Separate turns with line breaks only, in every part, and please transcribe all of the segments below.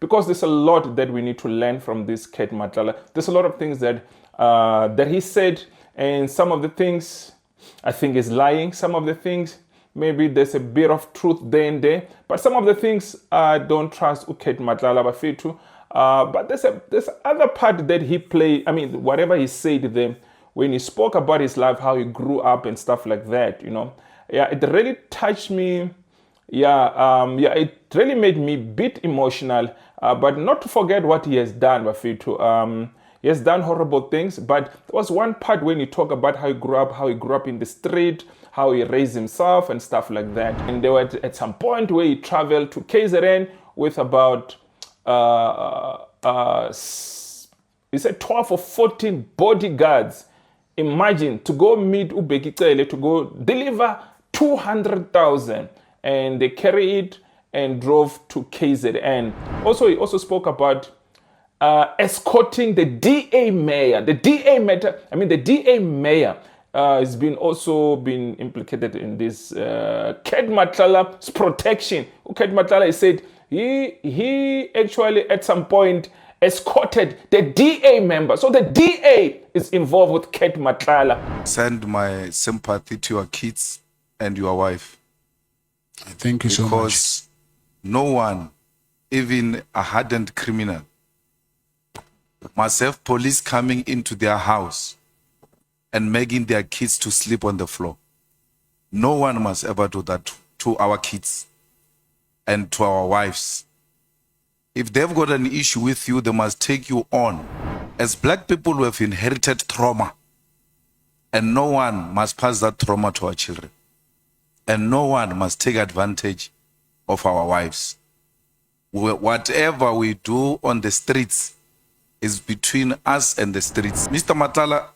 because there's a lot that we need to learn from this Kate Matlala. There's a lot of things that that he said, and some of the things I think is lying. Some of the things maybe there's a bit of truth there and there, but some of the things I don't trust Kate Matlala Bafitu. But there's other part that he played. I mean, whatever he said there when he spoke about his life, how he grew up and stuff like that. You know, yeah, it really touched me. Yeah, it really made me a bit emotional. But not to forget what he has done, Bafitu. He has done horrible things, but there was one part when he talked about how he grew up in the street, how he raised himself and stuff like that. And there were at some point where he traveled to KZN with about he said 12 or 14 bodyguards. Imagine to go meet Bheki Cele, to go deliver 200,000, and they carry it and drove to KZN. Also, he also spoke about escorting the DA mayor. The DA mayor has been implicated in this Kate Matlala's protection. Kate Matlala, he said he actually at some point escorted the DA member. So the DA is involved with Kate Matlala.
Send my sympathy to your kids and your wife.
Thank you so much.
Because no one, even a hardened criminal, must have police coming into their house and making their kids to sleep on the floor. No one must ever do that to our kids and to our wives. If they've got an issue with you, they must take you on. As black people, we have inherited trauma, and no one must pass that trauma to our children. And no one must take advantage of our wives. Whatever we do on the streets is between us and the streets. Mr. Matlala,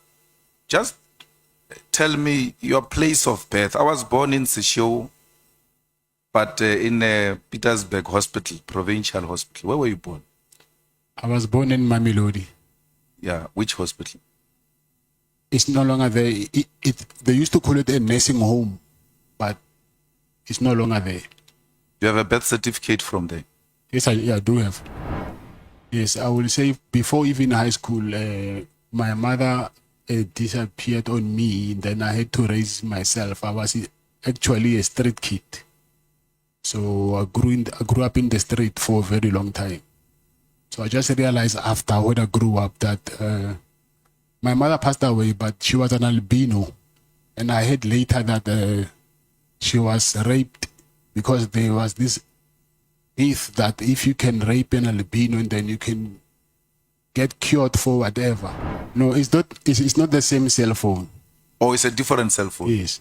just tell me your place of birth. I was born in Seshego, but in Pietersburg Hospital, Provincial Hospital. Where were you born?
I was born in Mamelodi.
Yeah, which hospital?
It's no longer there. They used to call it a nursing home, but it's no longer there.
You have a birth certificate from there?
Yes, I do have. Yes, I will say before even high school, my mother disappeared on me. Then I had to raise myself. I was actually a street kid. So I grew up in the street for a very long time. So I just realized after when I grew up that my mother passed away, but she was an albino. And I heard later that she was raped because there was this myth that if you can rape an albino, then you can get cured for whatever. No, it's not the same cell phone.
Or it's a different cell phone?
Yes.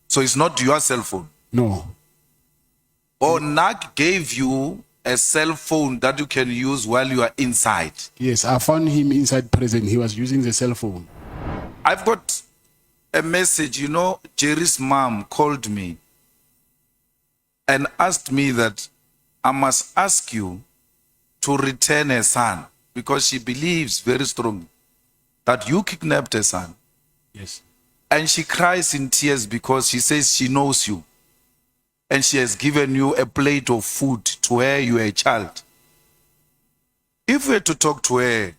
So it's not your cell phone?
No.
Or NAC gave you a cell phone that you can use while you are inside?
Yes, I found him inside prison. He was using the cell phone.
I've got a message. You know, Jerry's mom called me and asked me that I must ask you to return her son, because she believes very strongly that you kidnapped her son.
Yes.
And she cries in tears because she says she knows you. And she has given you a plate of food to where you are a child. If we were to talk to her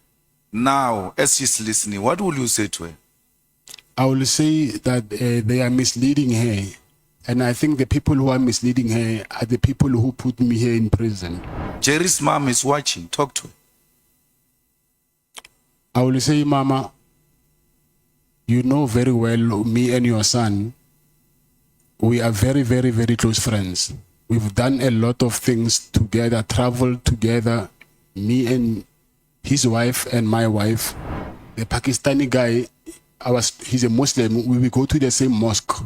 now as she's listening, what will you say to her?
I will say that they are misleading her. And I think the people who are misleading her are the people who put me here in prison.
Jerry's mom is watching. Talk to her.
I will say, Mama, you know very well me and your son, we are very, very, very close friends. We've done a lot of things together, traveled together, me and his wife and my wife. The Pakistani guy, he's a Muslim. We will go to the same mosque.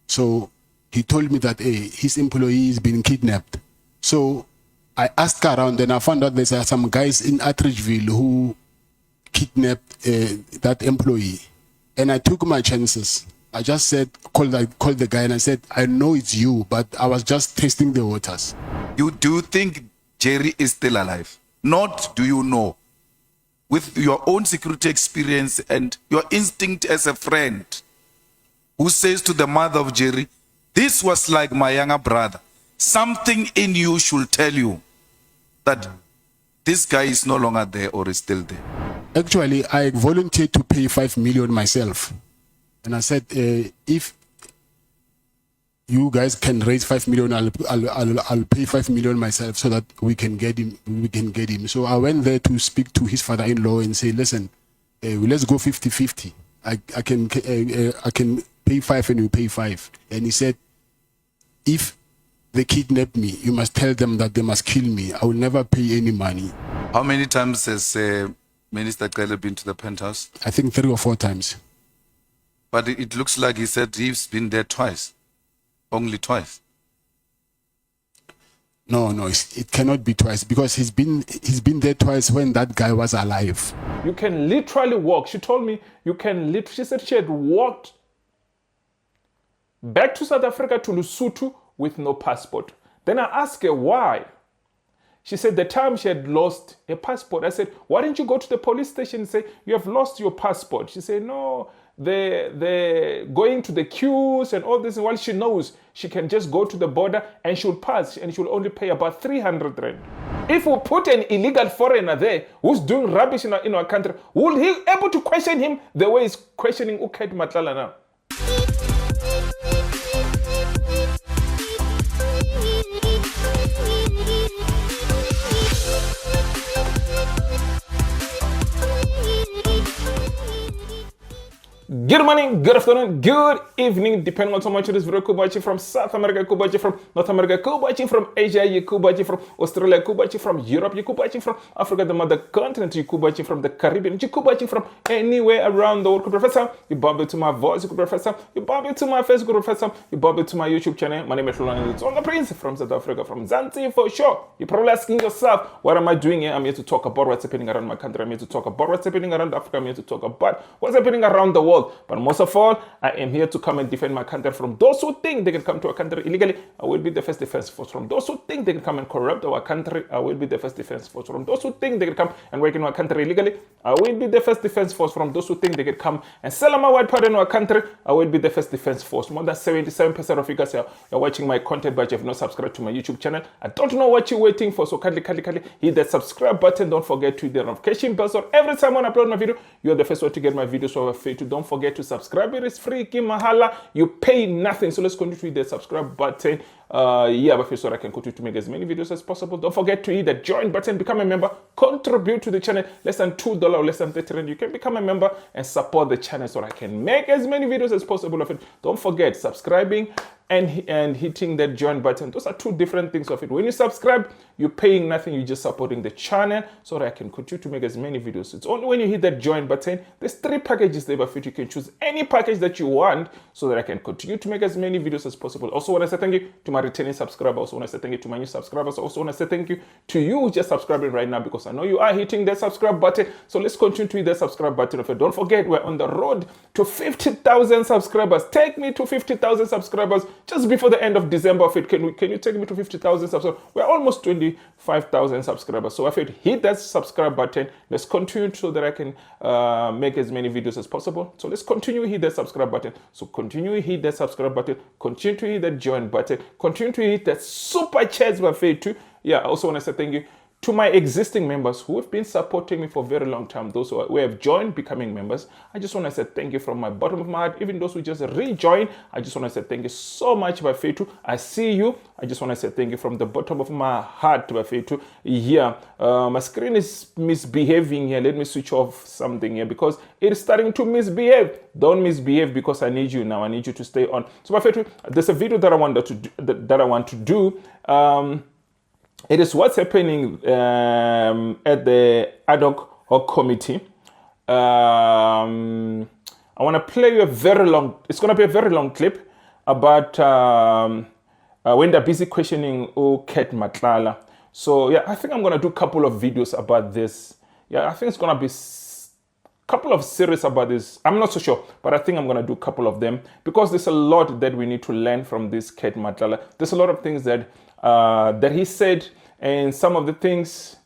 So he told me that his employee is being kidnapped. So I asked around and I found out there's some guys in Atteridgeville who kidnapped that employee. And I took my chances. I just said, call the guy, and I said, I know it's you, but I was just testing the waters.
Do you think Jerry is still alive? Not do you know. With your own security experience and your instinct as a friend who says to the mother of Jerry, this was like my younger brother. Something in you should tell you that This guy is no longer there or is still there.
Actually, I volunteered to pay 5 million myself. And I said, if you guys can raise 5 million, I'll pay 5 million myself so that we can get him. So I went there to speak to his father-in-law and say, listen, let's go 50-50. I can pay 5 and you pay 5. And he said, if they kidnap me, you must tell them that they must kill me. I will never pay any money.
How many times has Minister Cele been to the penthouse?
I think 3 or 4 times.
But it looks like he said he's been there twice. Only twice.
No, it cannot be twice because he's been there twice when that guy was alive.
You can literally walk. She told me you can literally, she said she had walked back to South Africa to Lesotho with no passport. Then I asked her why. She said the time she had lost her passport. I said, why didn't you go to the police station and say, you have lost your passport? She said, no, they're going to the queues and all this. And while she knows she can just go to the border and she'll pass and she'll only pay about 300 rand. If we put an illegal foreigner there who's doing rubbish in our country, will he able to question him the way he's questioning Matlala now? Good morning, good afternoon, good evening, depending on how much it is. Could watching from South America, could watching from North America, could watching from Asia, you could watching from Australia, could watching from Europe, you could watching from Africa, the mother continent, you could watching from the Caribbean, you could watching from anywhere around the world. Could Professor, you bob into my voice, could Professor, you bob into my face, could Professor, you bob into my YouTube channel. My name is Hlulani, the Tsonga Prince from South Africa, from Zanzibar for sure. You're probably asking yourself, what am I doing here? I'm here to talk about what's happening around my country. I'm here to talk about what's happening around Africa. I'm here to talk about what's happening around the world. But most of all, I am here to come and defend my country from those who think they can come to our country illegally. I will be the first defense force. From those who think they can come and corrupt our country, I will be the first defense force. From those who think they can come and work in our country illegally, I will be the first defense force. From those who think they can come and sell my white powder in our country, I will be the first defense force. More than 77% of you guys are watching my content, but you have not subscribed to my YouTube channel. I don't know what you're waiting for, so kindly hit that subscribe button. Don't forget to hit the notification bell so every time I upload my video, you're the first one to get my videos over free. Don't forget to subscribe. It is free, mahala. You pay nothing. So let's continue to hit the subscribe button. But so I can continue to make as many videos as possible. Don't forget to hit the join button, become a member, contribute to the channel. Less than $2 or less than 30 rand. You can become a member and support the channel so I can make as many videos as possible of it. Don't forget subscribing and hitting that join button. Those are two different things of it. When you subscribe, you're paying nothing, you're just supporting the channel so that I can continue to make as many videos. It's only when you hit that join button, there's 3 packages there, but you can choose any package that you want so that I can continue to make as many videos as possible. Also want to say thank you to my returning subscribers. Also want to say thank you to my new subscribers. Also want to say thank you to you who just subscribing right now, because I know you are hitting that subscribe button. So let's continue to hit that subscribe button of it. Don't forget, we're on the road to 50,000 subscribers. Take me to 50,000 subscribers just before the end of December of it. Can you take me to 50,000 subscribers? We're almost 25,000 subscribers. So if it hit that subscribe button, let's continue so that I can make as many videos as possible. So let's continue to hit that subscribe button. So continue to hit that subscribe button. Continue to hit that join button. Continue to hit that super chats buffet too. I also want to say thank you to my existing members who have been supporting me for a very long time, those who have joined becoming members. I just want to say thank you from my bottom of my heart. Even those who just rejoined, I just want to say thank you so much, Bafetu. I see you. I just want to say thank you from the bottom of my heart, Bafetu. My screen is misbehaving here. Let me switch off something here because it is starting to misbehave. Don't misbehave because I need you now. I need you to stay on. So Bafetu, there's a video that I want to do. It is what's happening at the ad hoc committee. I want to play you it's going to be a very long clip about when they're busy questioning Matlala. So I think I'm going to do a couple of videos about this. I think it's going to be a couple of series about this. I'm not so sure, but I think I'm going to do a couple of them because there's a lot that we need to learn from this Matlala. There's a lot of things that he said, and some of the things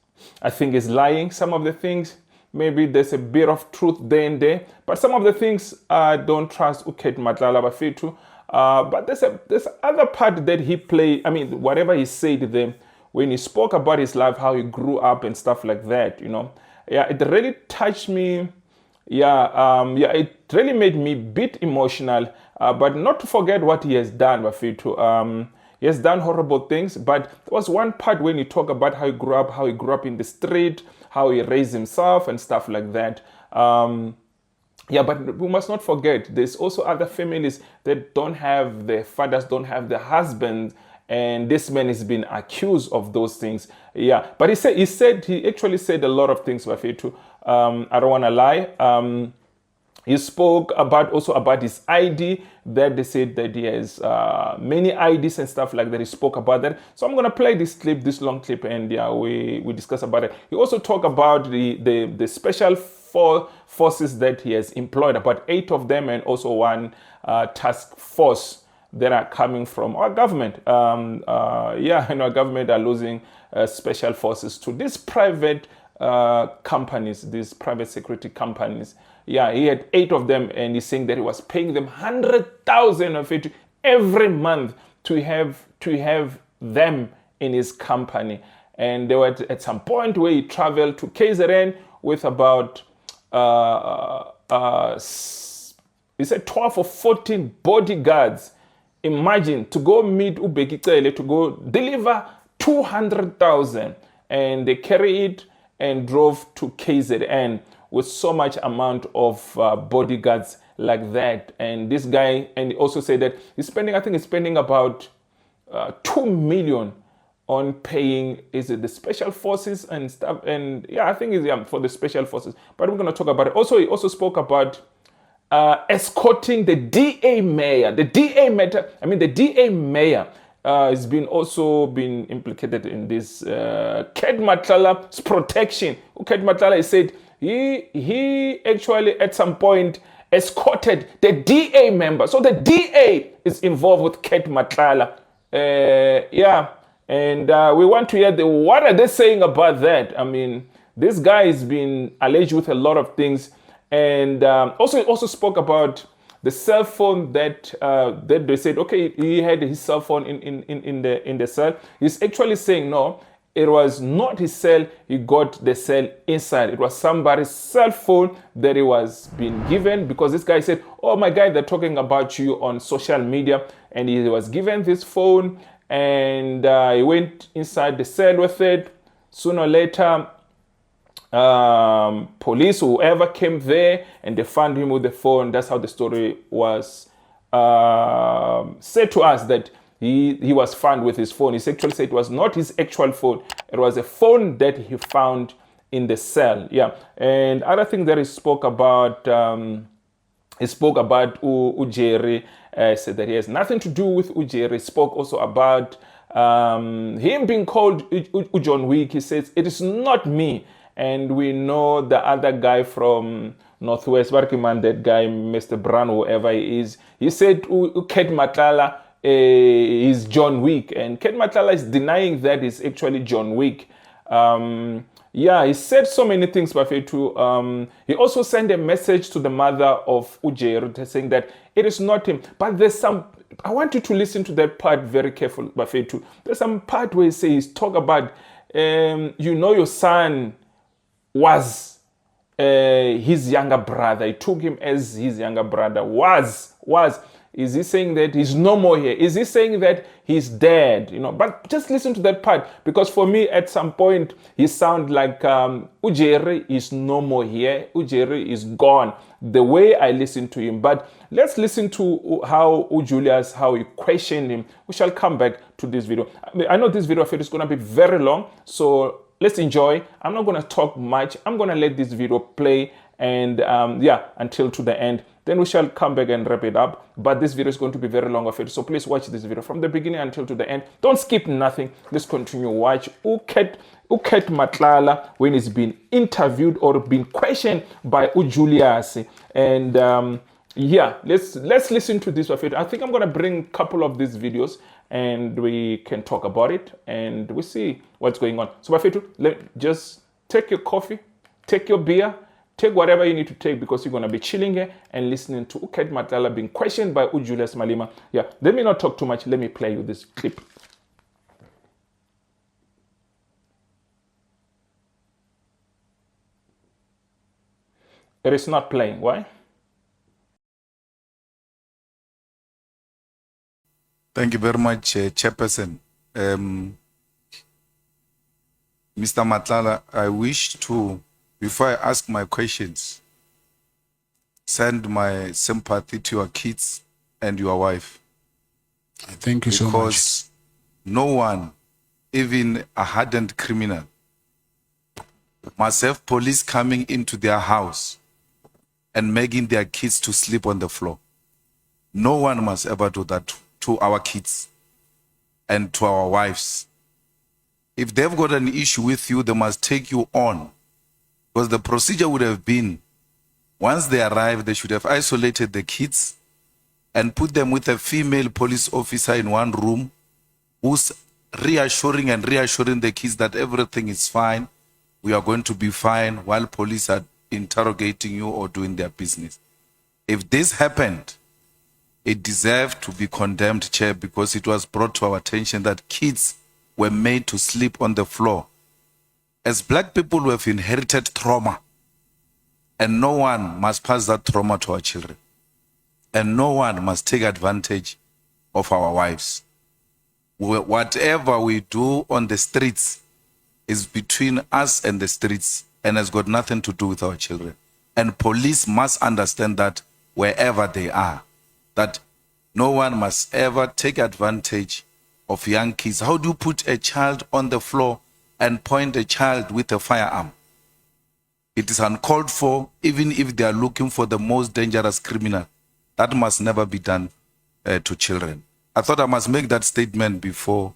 I think is lying. Some of the things maybe there's a bit of truth there and there, but some of the things I don't trust Matlala Bafetu. But there's other part that he played. I mean, whatever he said there when he spoke about his life, how he grew up and stuff like that, you know. Yeah, it really touched me. Yeah, it really made me a bit emotional, but not to forget what he has done, Bafethu. He has done horrible things, but there was one part when he talked about how he grew up in the street, how he raised himself and stuff like that. Yeah, but we must not forget, there's also other families that don't have their fathers, don't have their husbands, and this man has been accused of those things. Yeah, but he actually said a lot of things, Bafethu. I don't want to lie. He spoke also about his ID, that they said that he has many IDs and stuff like that. He spoke about that. So I'm going to play this long clip, and yeah, we discuss about it. He also talked about the special forces that he has employed, about 8 of them, and also one task force that are coming from our government. Yeah, and our government are losing special forces to these private companies, these private security companies. Yeah, he had 8 of them, and he's saying that he was paying them 100,000 of it every month to have them in his company. And they were at some point where he traveled to KZN with about he said 12 or 14 bodyguards. Imagine, to go meet Bheki Cele, to go deliver 200,000, and they carry it and drove to KZN with so much amount of bodyguards like that. And this guy, and he also said that he's spending about 2 million on paying, is it the special forces and stuff? And yeah, I think it's for the special forces, but we're going to talk about it. Also, he also spoke about escorting the DA mayor. The DA mayor has also been implicated in this Matlala's protection. Matlala said he actually at some point escorted the DA member. So the DA is involved with Matlala. Yeah, and we want to hear what are they saying about that. I mean, this guy has been alleged with a lot of things, and also spoke about the cell phone that they said, okay, he had his cell phone in the cell. He's actually saying no, it was not his cell. He got the cell inside. It was somebody's cell phone that he was being given, because this guy said, oh my God, they're talking about you on social media, and he was given this phone, and he went inside the cell with it. Sooner or later, police, whoever came there, and they found him with the phone. That's how the story was said to us, that he was found with his phone. He actually said it was not his actual phone. It was a phone that he found in the cell. Yeah. And other thing that he spoke about, Ujeri, said that he has nothing to do with Ujeri. He spoke also about him being called John Wick. He says, it is not me. And we know the other guy from Northwest, Barkiman, that guy, Mr. Brown, whoever he is, he said Matlala is John Wick, and Matlala is denying that is actually John Wick. Yeah, he said so many things, Bafethu. He also sent a message to the mother of Ujeri saying that it is not him. But there's I want you to listen to that part very carefully, Bafethu. There's some part where he says, talk about, your son was his younger brother. He took him as his younger brother. Was. Is he saying that he's no more here? Is he saying that he's dead? But just listen to that part, because for me, at some point, he sounds like Ujeri is no more here. Ujeri is gone. The way I listen to him. But let's listen to how Julius, how he questioned him. We shall come back to this video. I know this video is going to be very long, so let's enjoy. I'm not going to talk much. I'm going to let this video play, and until to the end. Then we shall come back and wrap it up. But this video is going to be very long of it. So please watch this video from the beginning until to the end. Don't skip nothing. Let's continue. Watch Uket Matlala when he's been interviewed or been questioned by Julius. And let's listen to this. I think I'm going to bring a couple of these videos, and we can talk about it, and we see what's going on. So Bafethu, just take your coffee, take your beer, take whatever you need to take, because you're going to be chilling here and listening to Matlala being questioned by Julius Malema. Yeah, let me not talk too much. Let me play you this clip. It is not playing. Why?
Thank you very much, Chairperson. Mr. Matlala, I wish to, before I ask my questions, send my sympathy to your kids and your wife.
Thank you so much.
Because no one, even a hardened criminal, must have police coming into their house and making their kids to sleep on the floor. No one must ever do that to our kids and to our wives. If they've got an issue with you, they must take you on. Because the procedure would have been, once they arrive, they should have isolated the kids and put them with a female police officer in one room who's reassuring the kids that everything is fine, we are going to be fine, while police are interrogating you or doing their business. If this happened, it deserved to be condemned, Chair, because it was brought to our attention that kids were made to sleep on the floor. As black people, we have inherited trauma, and no one must pass that trauma to our children. And no one must take advantage of our wives. Whatever we do on the streets is between us and the streets and has got nothing to do with our children. And police must understand that wherever they are, that no one must ever take advantage of young kids. How do you put a child on the floor and point a child with a firearm? It is uncalled for, even if they are looking for the most dangerous criminal. That must never be done to children. I thought I must make that statement before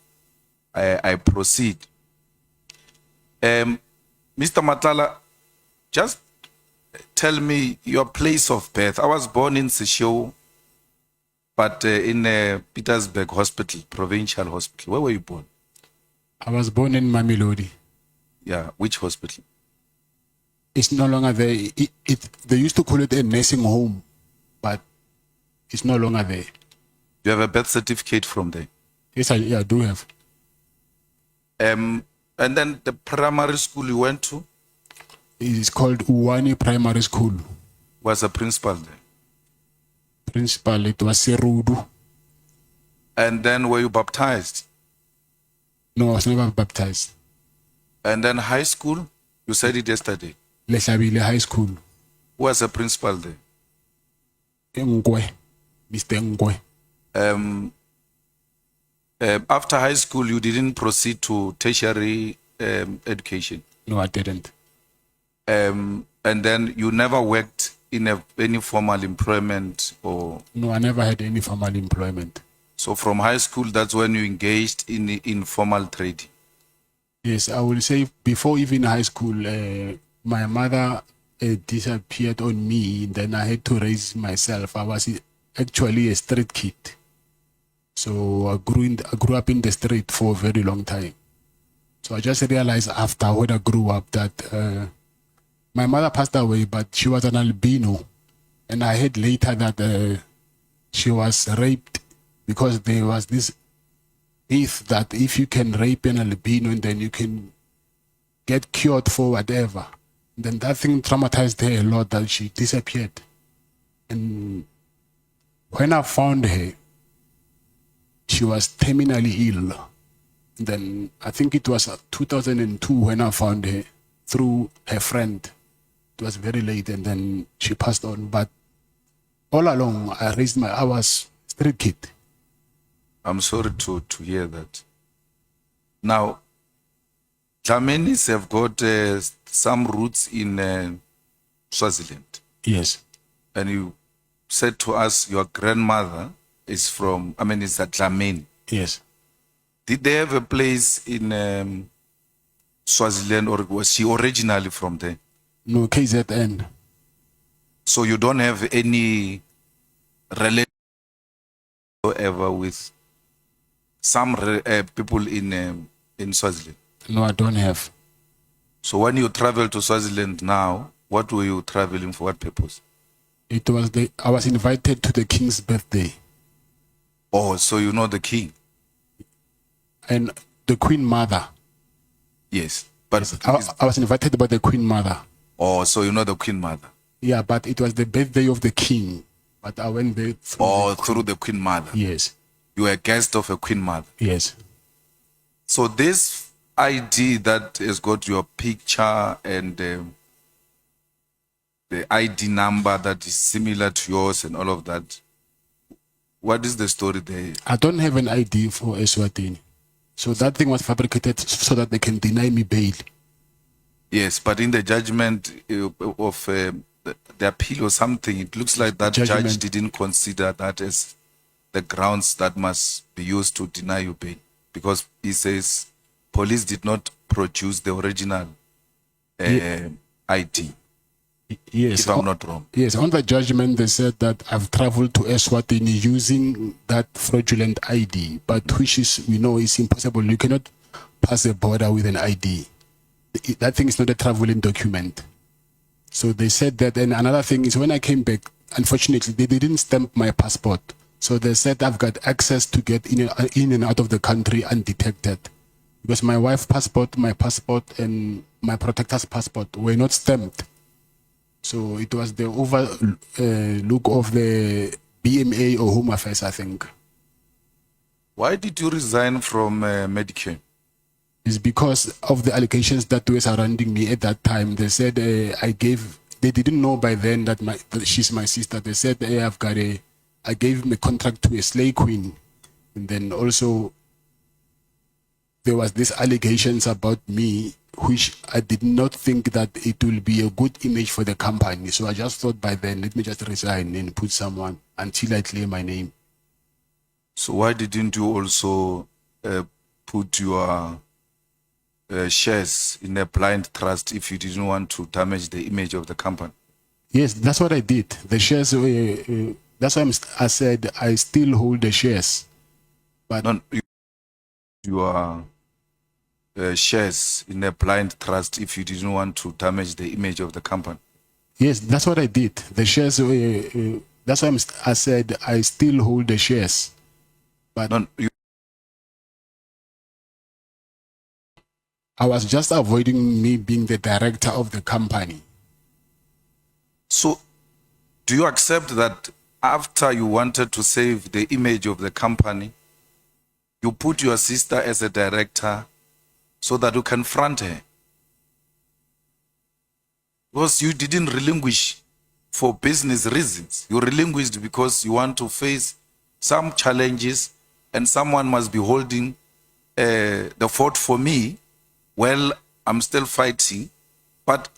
I proceed. Mr. Matlala, just tell me your place of birth. I was born in Seshego, but in Pietersburg Hospital, Provincial Hospital. Where were you born?
I was born in Mamelodi.
Yeah, which hospital?
It's no longer there. They used to call it a nursing home, but it's no longer there.
You have a birth certificate from there?
Yes, I do have.
And then the primary school you went to?
It is called Hlulani Primary School.
Was a principal there?
Principal, it was Serudu.
And then were you baptized?
No, I was never baptized.
And then high school? You said it yesterday.
Lesabile High School.
Who was a principal there?
Ngwe, Mr. Ngwe.
After high school, you didn't proceed to tertiary education?
No, I didn't.
And then you never worked in any formal employment? Or
No, I never had any formal employment.
so from high school, that's when you engaged in informal trade?
Yes, I will say before even high school, my mother disappeared on me. Then I had to raise myself. I was actually a street kid. So I grew up in the street for a very long time. So I just realized after when I grew up that my mother passed away, but she was an albino. And I heard later that she was raped because there was this myth that if you can rape an albino, then you can get cured for whatever. Then that thing traumatized her a lot that she disappeared. And when I found her, she was terminally ill. Then I think it was 2002 when I found her through her friend. It was very late and then she passed on. But all along, I was street kid.
I'm sorry to hear that. Now, Dlamenis have got some roots in Swaziland.
Yes.
And you said to us your grandmother is from, is a Dlamini.
Yes.
Did they have a place in Swaziland, or was she originally from there?
No, KZN.
So you don't have any relation ever with some people in Swaziland?
No, I don't have.
So when you travel to Swaziland now, what were you traveling for? What purpose?
I was invited to the king's birthday.
Oh, so you know the king?
And the queen mother.
Yes. But
I was invited by the queen mother.
oh, so you know the queen mother?
Yeah, but it was the birthday of the king. But I went there through
Or through the Queen Mother?
Yes.
You were a guest of a Queen Mother?
Yes.
So this ID that has got your picture and the ID number that is similar to yours and all of that, what is the story there?
I don't have an ID for Eswatini. So that thing was fabricated so that they can deny me bail.
Yes, but in the judgment of the appeal or something, it looks like that judge didn't consider that as the grounds that must be used to deny you bail, because he says police did not produce the original ID.
Yes,
if I'm not wrong.
Yes, on the judgment they said that I've traveled to Eswatini using that fraudulent ID, but which is, we know, is impossible. You cannot pass a border with an ID. That thing is not a traveling document. So they said that. And another thing is, when I came back, unfortunately, they didn't stamp my passport. So they said I've got access to get in and out of the country undetected, because my wife's passport, my passport, and my protector's passport were not stamped. So it was the overlook of the BMA or Home Affairs, I think.
Why did you resign from Medicare?
It's because of the allegations that were surrounding me at that time. They said they didn't know by then that she's my sister. They said I gave him a contract to a slave queen. And then also there was these allegations about me, which I did not think that it will be a good image for the company. So I just thought by then, let me just resign and put someone until I clear my name.
So why didn't you also put your shares in a blind trust if you didn't want to damage the image of the company?
Yes, that's what I did. The shares, that's why I said I still hold the shares. But
your shares in a blind trust if you didn't want to damage the image of the company?
Yes, that's what I did. The shares, that's why I said I still hold the shares. But I was just avoiding me being the director of the company.
So do you accept that after you wanted to save the image of the company, you put your sister as a director so that you can front her? Because you didn't relinquish for business reasons. You relinquished because you want to face some challenges and someone must be holding the fort for me. Well, I'm still fighting, but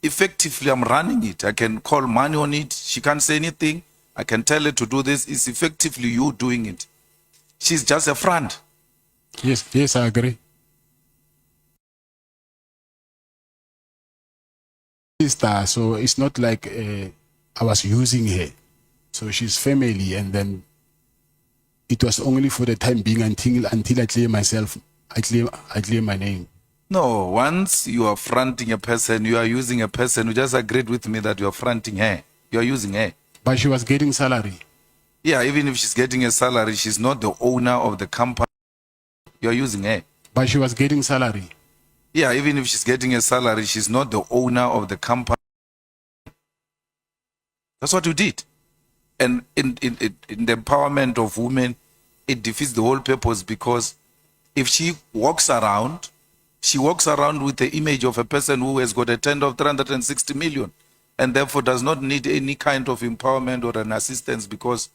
effectively I'm running it. I can call money on it. She can't say anything. I can tell her to do this. It's effectively you doing it. She's just a front.
Yes, I agree. Sister, so it's not like I was using her. So she's family, and then it was only for the time being until I clear myself, I clear my name.
No, once you are fronting a person, you are using a person. You just agreed with me that you are fronting her. You are using her.
But she was getting salary.
Yeah, even if she's getting a salary, she's not the owner of the company. You are using her.
But she was getting salary.
Yeah, even if she's getting a salary, she's not the owner of the company. That's what you did. And in the empowerment of women, it defeats the whole purpose, because if she walks around with the image of a person who has got a tender of 360 million and therefore does not need any kind of empowerment or an assistance because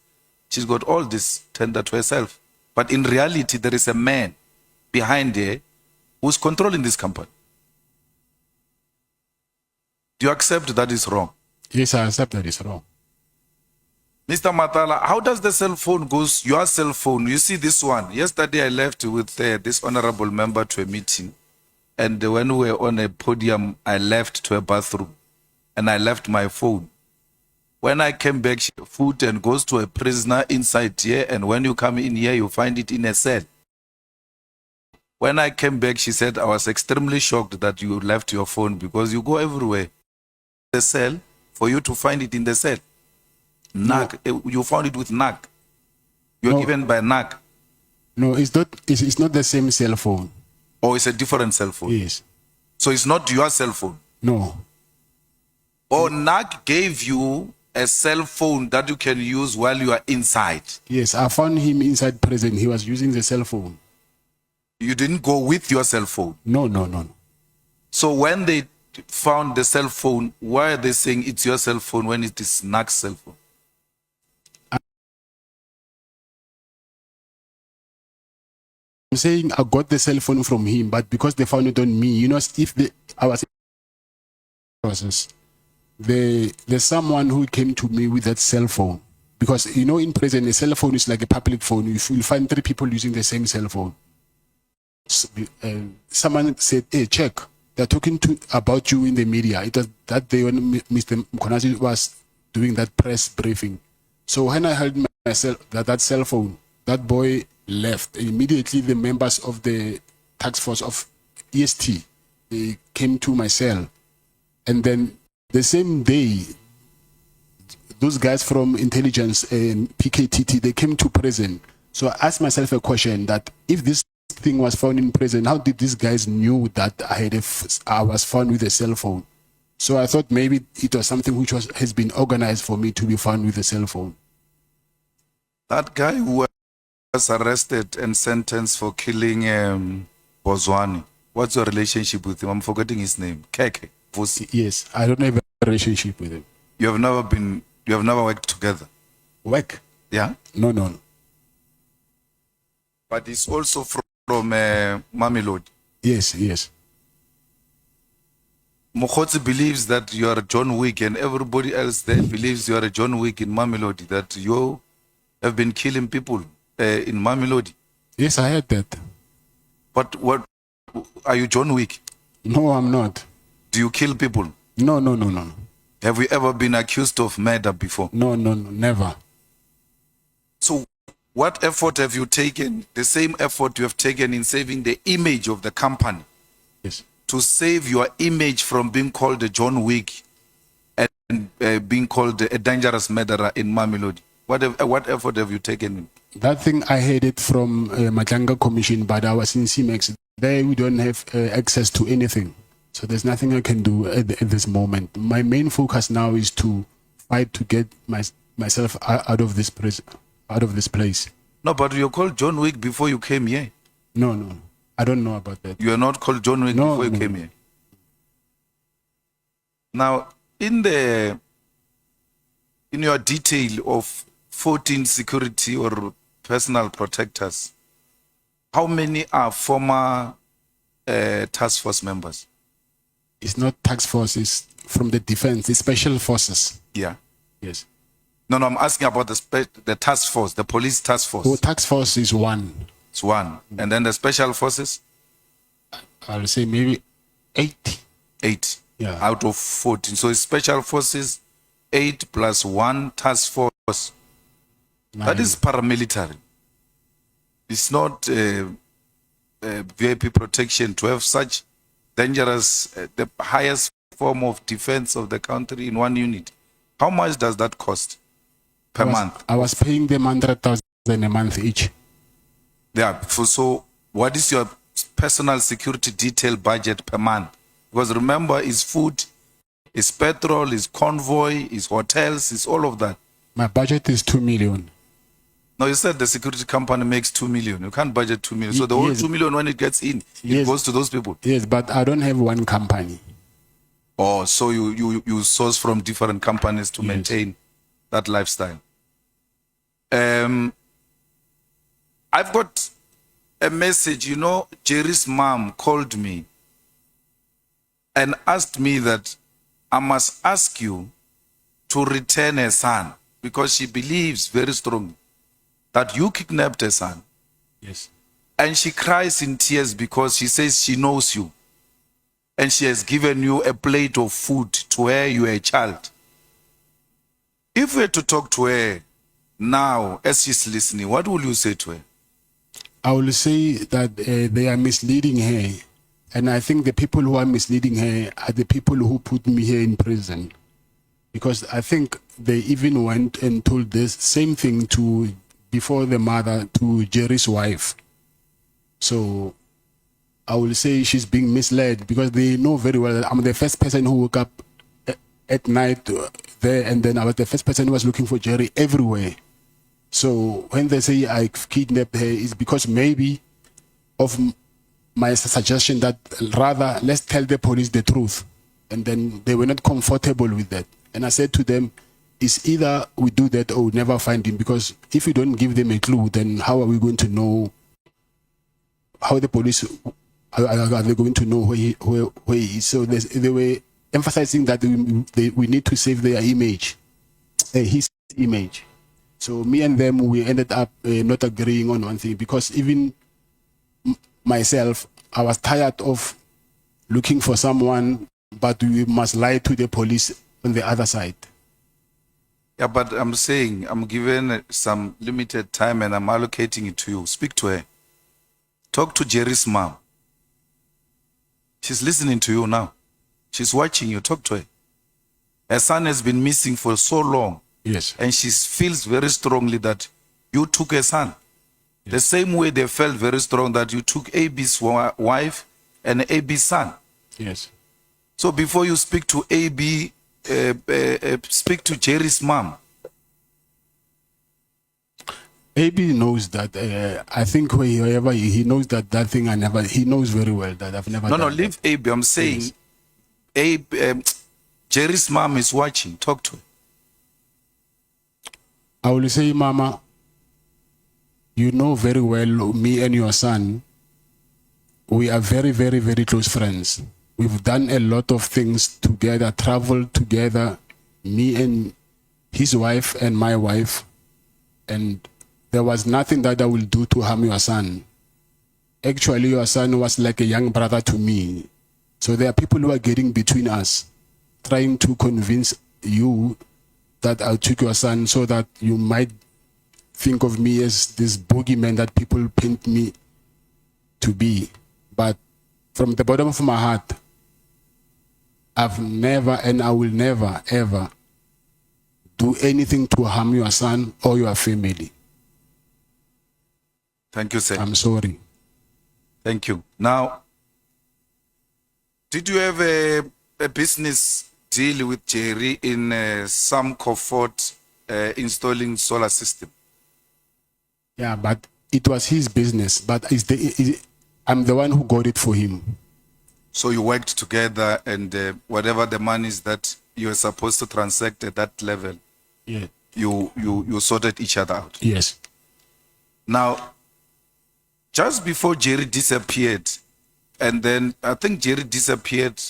she's got all this tender to herself. But in reality, there is a man behind her who's controlling this company. Do you accept that is wrong?
Yes, I accept that is wrong.
Mr. Matlala, how does the cell phone goes, your cell phone, you see this one? Yesterday I left with this honorable member to a meeting, and when we were on a podium, I left to a bathroom, and I left my phone. When I came back, she food and goes to a prisoner inside here, and when you come in here, you find it in a cell. When I came back, she said, I was extremely shocked that you left your phone because you go everywhere. The cell, for you to find it in the cell. NAC, you found it with NAC. You're given by NAC.
No, it's not the same cell phone.
Or it's a different cell phone?
Yes.
So it's not your cell phone?
No.
Or NAC gave you a cell phone that you can use while you are inside.
Yes, I found him inside prison. He was using the cell phone.
You didn't go with your cell phone.
No, no, no, no.
So when they found the cell phone, why are they saying it's your cell phone when it is NAC's cell phone?
I'm saying I got the cell phone from him, but because they found it on me, you know, if I was process, there's someone who came to me with that cell phone. Because, you know, in prison, a cell phone is like a public phone. You'll find 3 people using the same cell phone. So, someone said, hey, check. They're talking about you in the media. It was that day when Mr. Mkonazi was doing that press briefing. So when I heard that cell phone, that boy left. Immediately, the members of the task force of EST, they came to my cell. And then the same day, those guys from intelligence and PKTT, they came to prison. So I asked myself a question that if this thing was found in prison, how did these guys knew that I was found with a cell phone? So I thought maybe it was something which has been organized for me to be found with a cell phone.
That guy who was arrested and sentenced for killing Boswani, what's your relationship with him? I'm forgetting his name. Keke.
Yes, I don't have a relationship with him.
You have never worked together?
Work?
Yeah?
No, no, no.
But he's also from Mamelodi.
Yes, yes.
Mokotsi believes that you are John Wick, and everybody else there believes you are a John Wick in Mamelodi, that you have been killing people in Mamelodi.
Yes, I heard that.
But what, are you John Wick?
No, I'm not.
Do you kill people?
No, no, no, no.
Have you ever been accused of murder before?
No, no, no, never.
So what effort have you taken, the same effort you have taken in saving the image of the company?
Yes.
To save your image from being called a John Wick and being called a dangerous murderer in Mamelodi? What effort have you taken?
That thing, I heard it from Matlala Commission, but I was in CMEX. There we don't have access to anything. So there's nothing I can do at this moment. My main focus now is to fight to get myself out of this place.
No, but you're called John Wick before you came here.
No, no. I don't know about that.
You are not called John Wick before you came here. Now, in your detail of 14 security or personal protectors, how many are former task force members?
It's not task force, it's from the defense, it's special forces.
Yeah.
Yes.
No, I'm asking about the task force, the police task force.
Oh, task force is 1.
It's 1. And then the special forces?
I'll say maybe 8.
8.
Yeah.
Out of 14. So it's special forces, 8 plus 1 task force.
9.
That is paramilitary. It's not VIP protection to have such dangerous, the highest form of defense of the country in one unit. How much does that cost per month?
I was paying them 100,000 a month each.
Yeah. So what is your personal security detail budget per month? Because remember, it's food, it's petrol, it's convoy, it's hotels, it's all of that.
My budget is 2 million.
No, you said the security company makes 2 million. You can't budget 2 million. So the whole 2 million, when it gets in, it goes to those people.
Yes, but I don't have one company.
Oh, so you source from different companies to maintain that lifestyle. I've got a message. You know, Jerry's mom called me and asked me that I must ask you to return her son, because she believes very strongly that you kidnapped her son.
Yes.
And she cries in tears because she says she knows you. And she has given you a plate of food to her you are a child. If we were to talk to her now as she's listening, what will you say to her?
I will say that they are misleading her. And I think the people who are misleading her are the people who put me here in prison. Because I think they even went and told this same thing before the mother to Jerry's wife. So I will say she's being misled, because they know very well that I'm the first person who woke up at night there, and then I was the first person who was looking for Jerry everywhere. So when they say I kidnapped her, it's because maybe of my suggestion that rather let's tell the police the truth. And then they were not comfortable with that. And I said to them, it's either we do that or we never find him, because if we don't give them a clue, then how are we going to know how the police are they going to know where he is? So they were emphasizing that we need to save their image, his image. So me and them, we ended up not agreeing on one thing, because even myself, I was tired of looking for someone, but we must lie to the police on the other side.
Yeah, but I'm saying I'm given some limited time and I'm allocating it to you. Speak to her. Talk to Jerry's mom. She's listening to you now. She's watching you. Talk to her. Her son has been missing for so long.
Yes.
And she feels very strongly that you took her son. Yes. The same way they felt very strong that you took AB's wife and AB's son.
Yes.
So before you speak to AB, speak to Jerry's mom.
AB knows that. I think wherever he knows that thing he knows very well that I've never.
No, leave AB. I'm saying, yes. AB, Jerry's mom is watching. Talk to her.
I will say, Mama, you know very well, me and your son, we are very, very, very close friends. We've done a lot of things together, traveled together, me and his wife and my wife, and there was nothing that I will do to harm your son. Actually, your son was like a young brother to me. So there are people who are getting between us, trying to convince you that I took your son so that you might think of me as this boogeyman that people paint me to be. But from the bottom of my heart, I've never and I will never, ever do anything to harm your son or your family.
Thank you, sir.
I'm sorry.
Thank you. Now, did you have a business deal with Jerry in some comfort installing solar system?
Yeah, but it was his business, but I'm the one who got it for him.
So you worked together, and whatever the money is that you were supposed to transact at that level,
yeah,
you sorted each other out.
Yes.
Now, just before Jerry disappeared, and then I think Jerry disappeared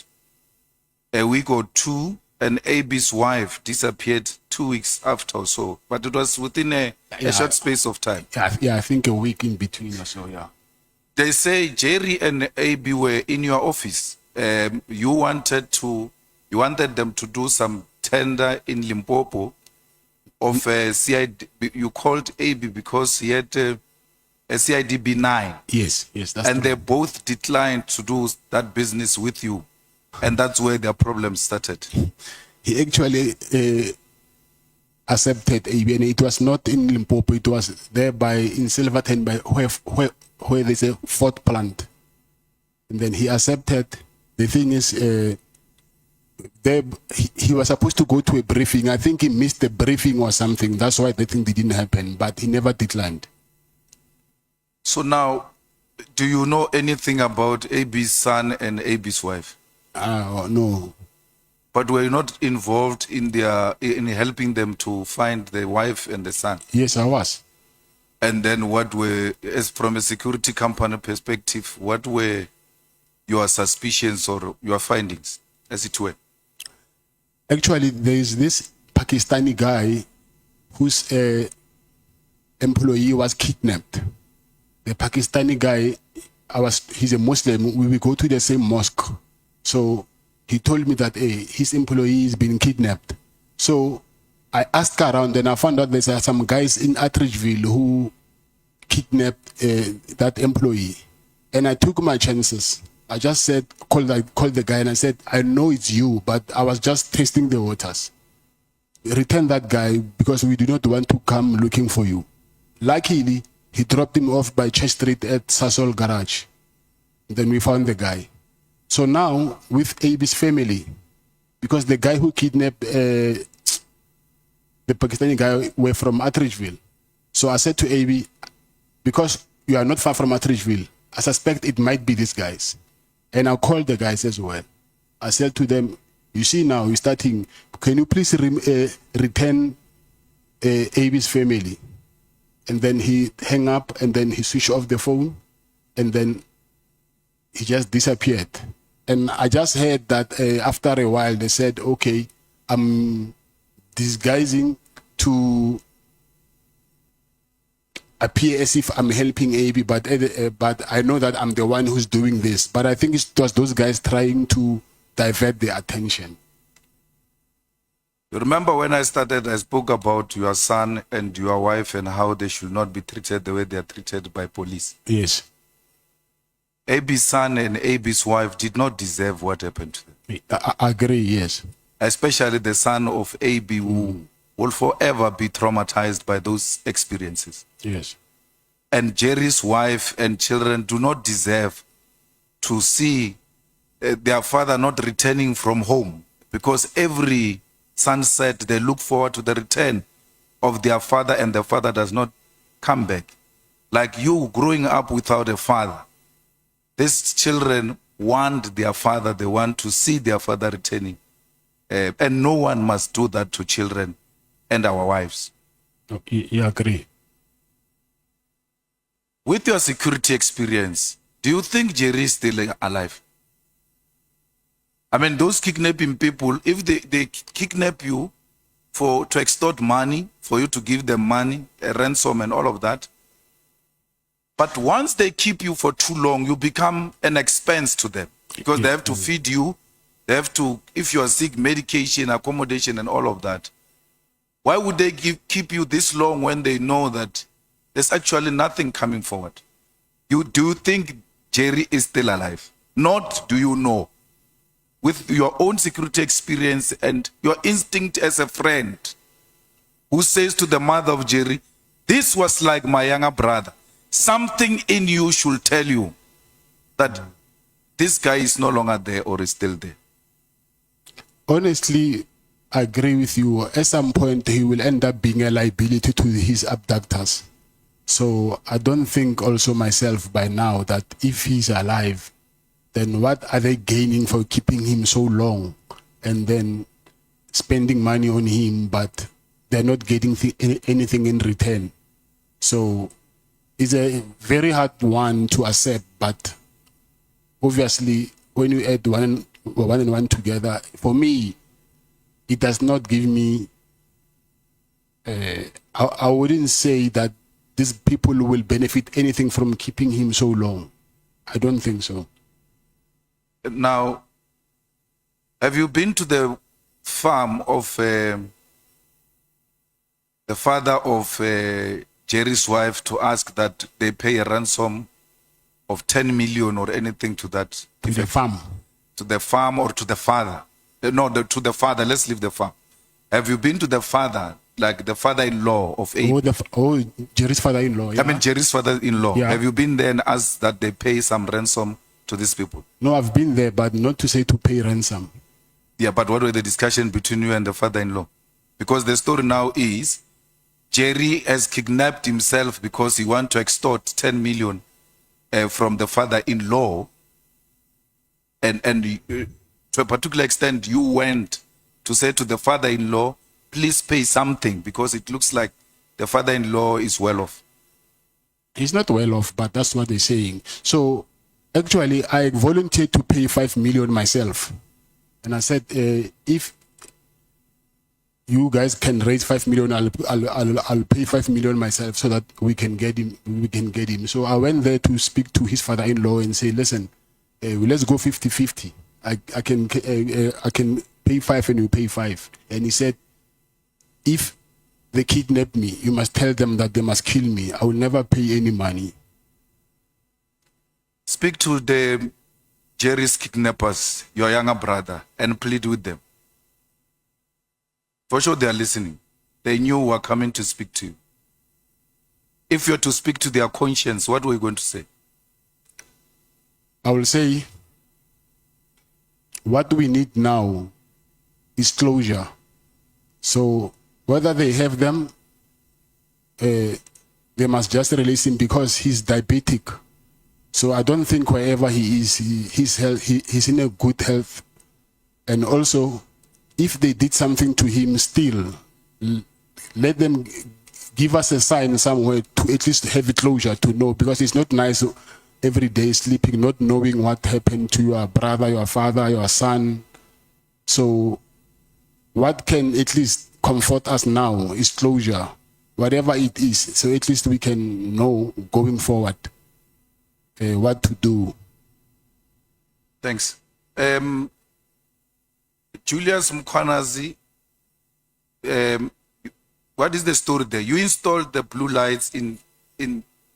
a week or two, and AB's wife disappeared 2 weeks after or so, but it was within a short space of time.
Yeah, I think a week in between or so, yeah.
They say Jerry and AB were in your office. You wanted them to do some tender in Limpopo of a CID. You called AB because he had a CIDB 9.
Yes, that's
and
true.
they both declined to do that business with you, and that's where their problem started.
He actually accepted AB, and it was not in Limpopo. It was there in Silverton, by where there's a fourth plant. And then he accepted. The thing is, he was supposed to go to a briefing. I think he missed the briefing or something. That's why the thing didn't happen, but he never declined.
So now, do you know anything about AB's son and AB's wife?
No.
But were you not involved in helping them to find the wife and the son?
Yes, I was.
And then as from a security company perspective, what were your suspicions or your findings, as it were?
Actually, there is this Pakistani guy whose employee was kidnapped. The Pakistani guy, he's a Muslim. We will go to the same mosque. So he told me that his employee is being kidnapped. So I asked around, and I found out there's some guys in Atteridgeville who kidnapped that employee. And I took my chances. I just said, call the guy, and I said, I know it's you, but I was just testing the waters. Return that guy because we do not want to come looking for you. Luckily, he dropped him off by Church Street at Sasol Garage. Then we found the guy. So now, with AB's family, because the guy who kidnapped the Pakistani guy were from Atteridgeville. So I said to AB, because you are not far from Atteridgeville, I suspect it might be these guys. And I called the guys as well. I said to them, you see now, you're starting, can you please return AB's family? And then he hung up, and then he switched off the phone, and then he just disappeared. And I just heard that after a while, they said, okay, I'm disguising to appear as if I'm helping AB, but I know that I'm the one who's doing this. But I think it was those guys trying to divert the attention.
You remember when I started, I spoke about your son and your wife and how they should not be treated the way they are treated by police.
Yes.
AB's son and AB's wife did not deserve what happened to them.
I agree, yes.
Especially the son of AB, who will forever be traumatized by those experiences.
Yes.
And Jerry's wife and children do not deserve to see their father not returning from home, because every sunset they look forward to the return of their father, and the father does not come back. Like you growing up without a father, these children want their father, they want to see their father returning. And no one must do that to children and our wives.
You agree?
With your security experience, do you think Jerry is still alive? I mean, those kidnapping people, if they kidnap you to extort money, for you to give them money, a ransom and all of that. But once they keep you for too long, you become an expense to them, because they have to feed you. They have to, if you are sick, medication, accommodation and all of that. Why would they keep you this long when they know that there's actually nothing coming forward? Do you think Jerry is still alive? Not do you know. With your own security experience and your instinct as a friend who says to the mother of Jerry, this was like my younger brother. Something in you should tell you that this guy is no longer there or is still there.
Honestly, I agree with you. At some point, he will end up being a liability to his abductors. So I don't think also myself by now that if he's alive, then what are they gaining for keeping him so long and then spending money on him, but they're not getting anything in return? So it's a very hard one to accept, but obviously when you add one and one together, for me, it does not give me, I wouldn't say that these people will benefit anything from keeping him so long. I don't think so.
Now, have you been to the farm of the father of Jerry's wife to ask that they pay a ransom of 10 million or anything to that?
To the farm?
To the farm or to the father? No, to the father. Let's leave the farm. Have you been to the father, like the father-in-law of A?
Jerry's father-in-law. Yeah.
I mean, Jerry's father-in-law.
Yeah.
Have you been there and asked that they pay some ransom to these people?
No, I've been there, but not to say to pay ransom.
Yeah, but what were the discussion between you and the father-in-law? Because the story now is Jerry has kidnapped himself because he wants to extort 10 million from the father-in-law. And to a particular extent, you went to say to the father-in-law, please pay something, because it looks like the father-in-law is well off.
He's not well off, but that's what they're saying. So actually, I volunteered to pay 5 million myself. And I said, if you guys can raise 5 million, I'll pay 5 million myself so that we can get him. So I went there to speak to his father-in-law and say, listen, let's go 50-50. I can pay 5 and you pay 5. And he said, if they kidnap me, you must tell them that they must kill me. I will never pay any money.
Speak to the Jerry's kidnappers, your younger brother, and plead with them. For sure they are listening. They knew we were coming to speak to you. If you're to speak to their conscience, what were you going to say?
I will say, what we need now is closure. So whether they have them, they must just release him because he's diabetic. So I don't think wherever he is, he's in a good health. And also, if they did something to him still, let them give us a sign somewhere to at least have a closure to know, because it's not nice every day sleeping, not knowing what happened to your brother, your father, your son. So what can at least comfort us now is closure, whatever it is. So at least we can know going forward what to do.
Thanks. Julius Mkwanazi, what is the story there? You installed the blue lights you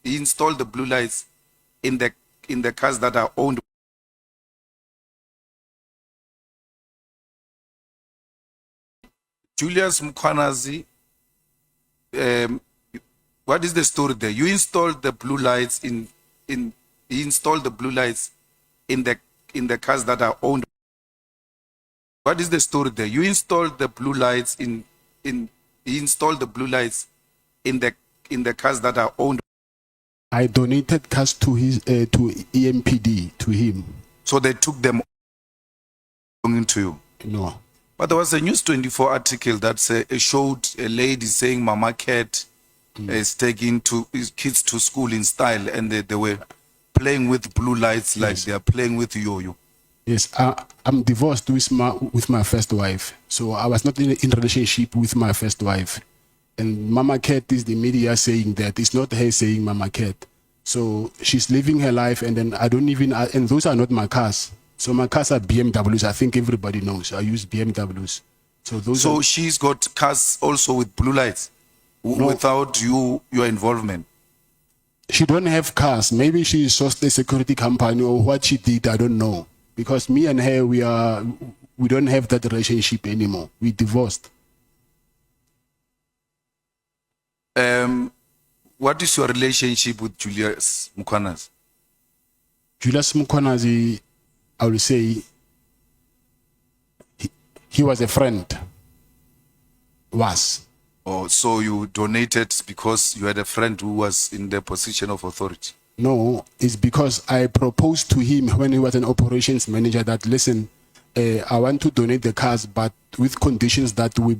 installed the blue lights in the cars that are owned. Julius Mkwanazi, what is the story there? You installed the blue lights you installed the blue lights in the cars that are owned. What is the story there? You installed the blue lights you installed the blue lights in the cars that are owned.
I donated cars to his to EMPD, to him.
So they took them to you?
No.
But there was a News 24 article that showed a lady saying Mama Cat is taking his kids to school in style, and they were playing with blue lights like they are playing with yo-yo.
Yes, I'm divorced with my first wife. So I was not in a relationship with my first wife. And Mama Cat is the media saying that. It's not her saying Mama Cat. So she's living her life, and then I don't even, and those are not my cars. So my cars are BMWs. I think everybody knows. I use BMWs. So
she's got cars also with blue lights, without your involvement.
She don't have cars. Maybe she sourced a security company, or what she did, I don't know. Because me and her, we don't have that relationship anymore. We divorced.
What is your relationship with Julius Mkwanazi?
Julius Mkwanazi, I will say, he was a friend. Was.
Oh, so you donated because you had a friend who was in the position of authority?
No, it's because I proposed to him when he was an operations manager that, listen, I want to donate the cars, but with conditions that we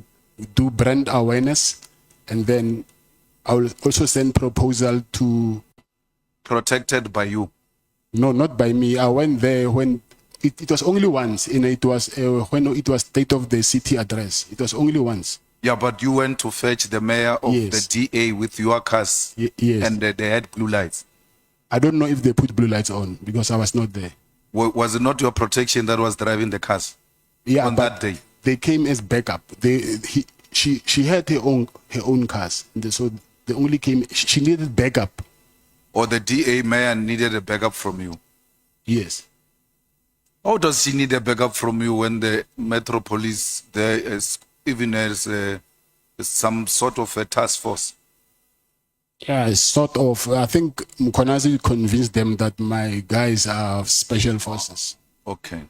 do brand awareness, and then I will also send proposal to...
Protected by you?
No, not by me. I went there when it was only once. It was when it was state of the city address. It was only once.
Yeah, but you went to fetch the mayor of the DA with your cars.
Yes.
And they had blue lights.
I don't know if they put blue lights on because I was not there.
Was it not your protection that was driving the cars?
Yeah,
on that day?
They came as backup. She had her own cars, so they only came. She needed backup.
Or the DA mayor needed a backup from you?
Yes.
How does she need a backup from you when the Metro Police there is even as some sort of a task force?
Yeah, sort of. I think Mkwanazi convinced them that my guys are special forces.
Okay.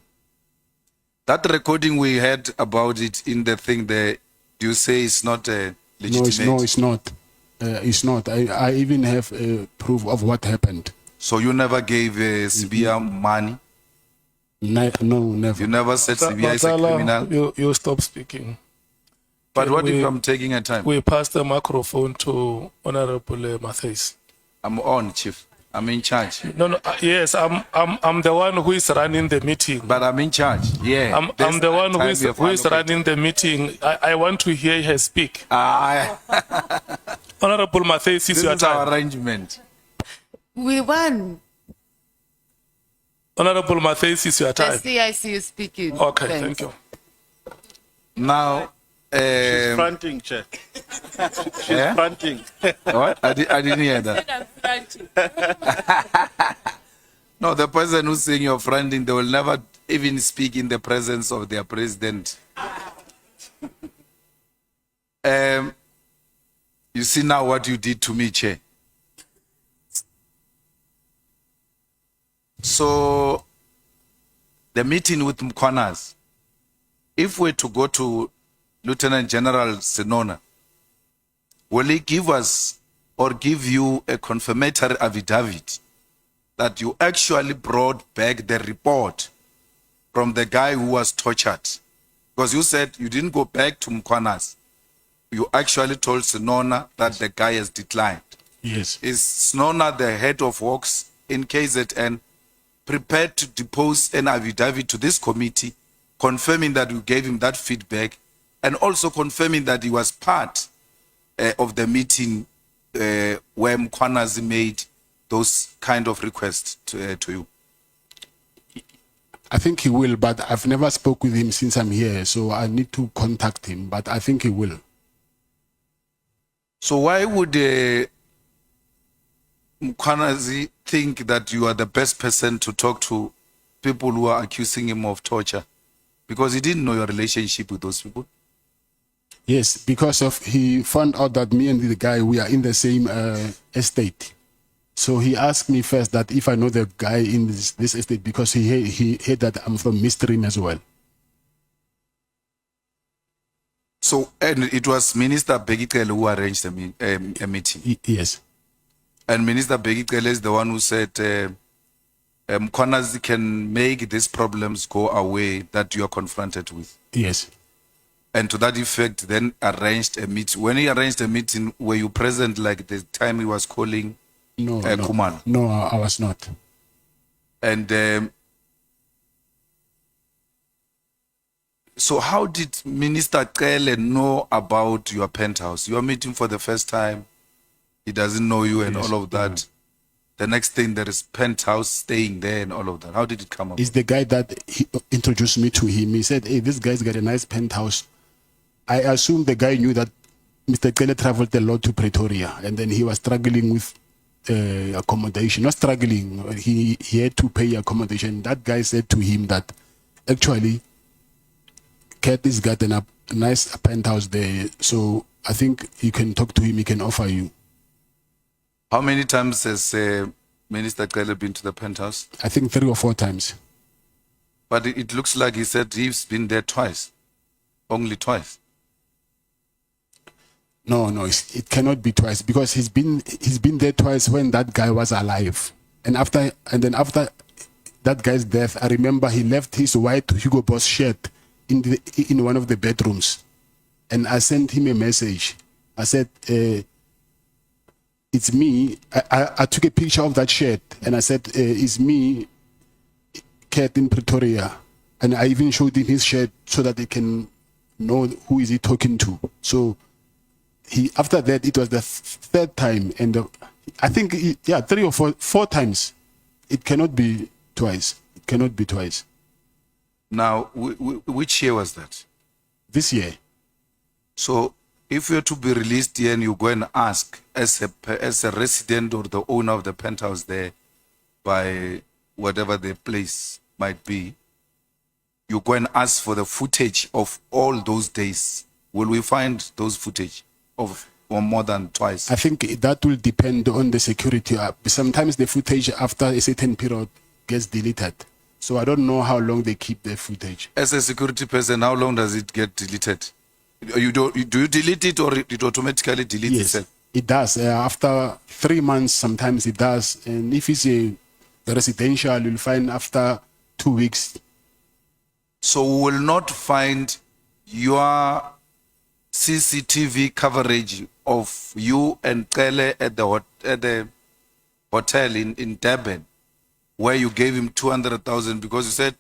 That recording we had about it in the thing there, do you say it's not legitimate?
No, it's not. It's not. I even have proof of what happened.
So you never gave Sibia money?
No, never.
You never said Sibia is a criminal?
You stop speaking.
But what if I'm taking a time?
We pass the microphone to Honorable Matthias.
I'm on, Chief. I'm in charge.
No, yes, I'm the one who is running the meeting.
But I'm in charge. Yeah.
I'm the one who is running the meeting. I want to hear her speak. Honorable Matthias,
this
your
is
time.
our arrangement.
We won.
Honorable Matthias, is your time.
The CIC is speaking.
Okay,
Thanks.
thank you.
Now,
She's fronting, Chair. She's fronting.
What? I didn't hear that. No, the person who's saying you're fronting, they will never even speak in the presence of their president. You see now what you did to me, Chair. So, the meeting with Mkwanazi, if we're to go to Lieutenant General Senona, will he give us or give you a confirmatory affidavit that you actually brought back the report from the guy who was tortured? Because you said you didn't go back to Mkwanas. You actually told Senona that the guy has declined.
Yes.
Is Senona, the head of works in KZN, prepared to depose an affidavit to this committee confirming that you gave him that feedback and also confirming that he was part of the meeting where Mkwanas made those kind of requests to you?
I think he will, but I've never spoke with him since I'm here, so I need to contact him, but I think he will.
So why would Mkwanas think that you are the best person to talk to people who are accusing him of torture? Because he didn't know your relationship with those people.
Yes, because of he found out that me and the guy, we are in the same estate. So he asked me first that if I know the guy in this estate, because he heard that I'm from Midstream as well.
So, and it was Minister Bheki Cele who arranged a meeting.
Yes.
And Minister Bheki Cele is the one who said Mkwanas can make these problems go away that you are confronted with.
Yes.
And to that effect, then arranged a meeting. When he arranged a meeting, were you present like the time he was calling Kuman?
No, I was not.
And so how did Minister Cele know about your penthouse? You are meeting for the first time. He doesn't know you and all of that. Yeah. The next thing, there is penthouse staying there and all of that. How did it come up?
It's the guy that he introduced me to him. He said, hey, this guy's got a nice penthouse. I assume the guy knew that Mr. Cele traveled a lot to Pretoria, and then he was struggling with accommodation. Not struggling, he had to pay accommodation. That guy said to him that actually Cat has got a nice penthouse there, so I think you can talk to him, he can offer you.
How many times has Minister Cele been to the penthouse?
I think 3 or 4 times.
But it looks like he said he's been there twice. Only twice.
No, it cannot be twice, because he's been there twice when that guy was alive, and then after that guy's death, I remember he left his white Hugo Boss shirt in one of the bedrooms, and I sent him a message. I said, "It's me." I took a picture of that shirt, and I said, "It's me, Cat in Pretoria," and I even showed him his shirt so that they can know who is he talking to. So. After that, it was the 3rd time, and I think 3 or 4 times. It cannot be twice. It cannot be twice.
Now, which year was that?
This year.
So, if you're to be released here and you go and ask as a resident or the owner of the penthouse there, by whatever the place might be, you go and ask for the footage of all those days. Will we find those footage? Or more than twice?
I think that will depend on the security. Sometimes the footage after a certain period gets deleted. So I don't know how long they keep the footage.
As a security person, how long does it get deleted? Do you delete it, or it automatically deletes itself?
It does. After 3 months, sometimes it does. And if it's a residential, you'll find after 2 weeks.
So we will not find your CCTV coverage of you and Cele at the hotel in Durban, where you gave him 200,000 because you said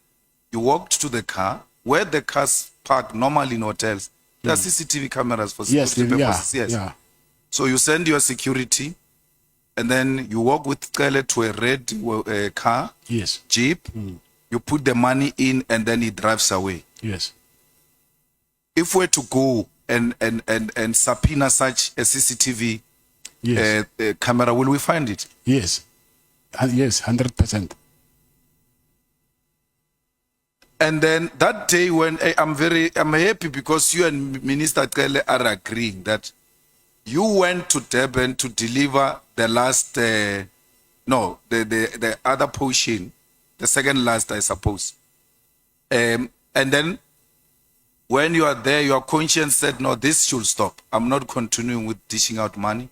you walked to the car where the cars park normally in hotels. There are CCTV cameras for security purposes. Yes.
Yeah.
So you send your security, and then you walk with Cele to a red car,
yes,
Jeep. You put the money in, and then he drives away.
Yes.
If we're to go and subpoena such a CCTV camera, will we find it?
Yes. Yes, 100%.
And then that day when I'm happy because you and Minister Cele are agreeing that you went to Durban to deliver the last, the other portion, the second last, I suppose. And then When you are there, your conscience said, no, this should stop. I'm not continuing with dishing out money.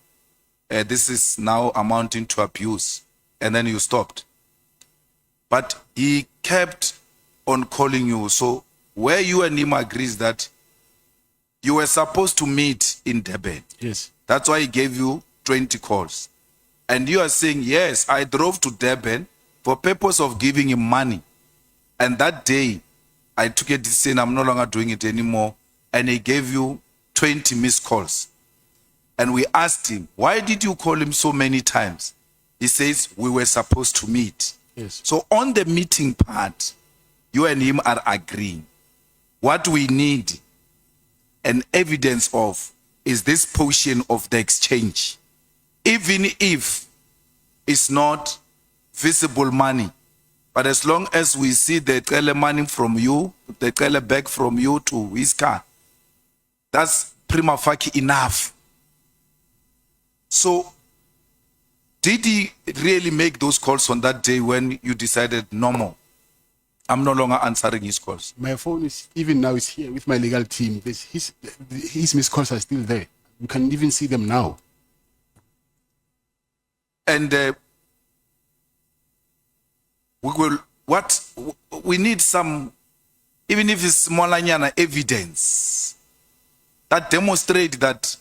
This is now amounting to abuse. And then you stopped. But he kept on calling you. So where you and him agrees that you were supposed to meet in Durban.
Yes.
That's why he gave you 20 calls. And you are saying, yes, I drove to Durban for purpose of giving him money. And that day, I took a decision, I'm no longer doing it anymore. And he gave you 20 missed calls. And we asked him, why did you call him so many times? He says, we were supposed to meet.
Yes.
So on the meeting part, you and him are agreeing. What we need an evidence of is this portion of the exchange. Even if it's not visible money, but as long as we see the Cele money from you, the Cele bag from you to his car, that's prima facie enough. So, did he really make those calls on that day when you decided, no more? I'm no longer answering his calls.
My phone is, even now, is here with my legal team. His missed calls are still there. You can even see them now.
And we need some, even if it's smallanyana evidence that demonstrate that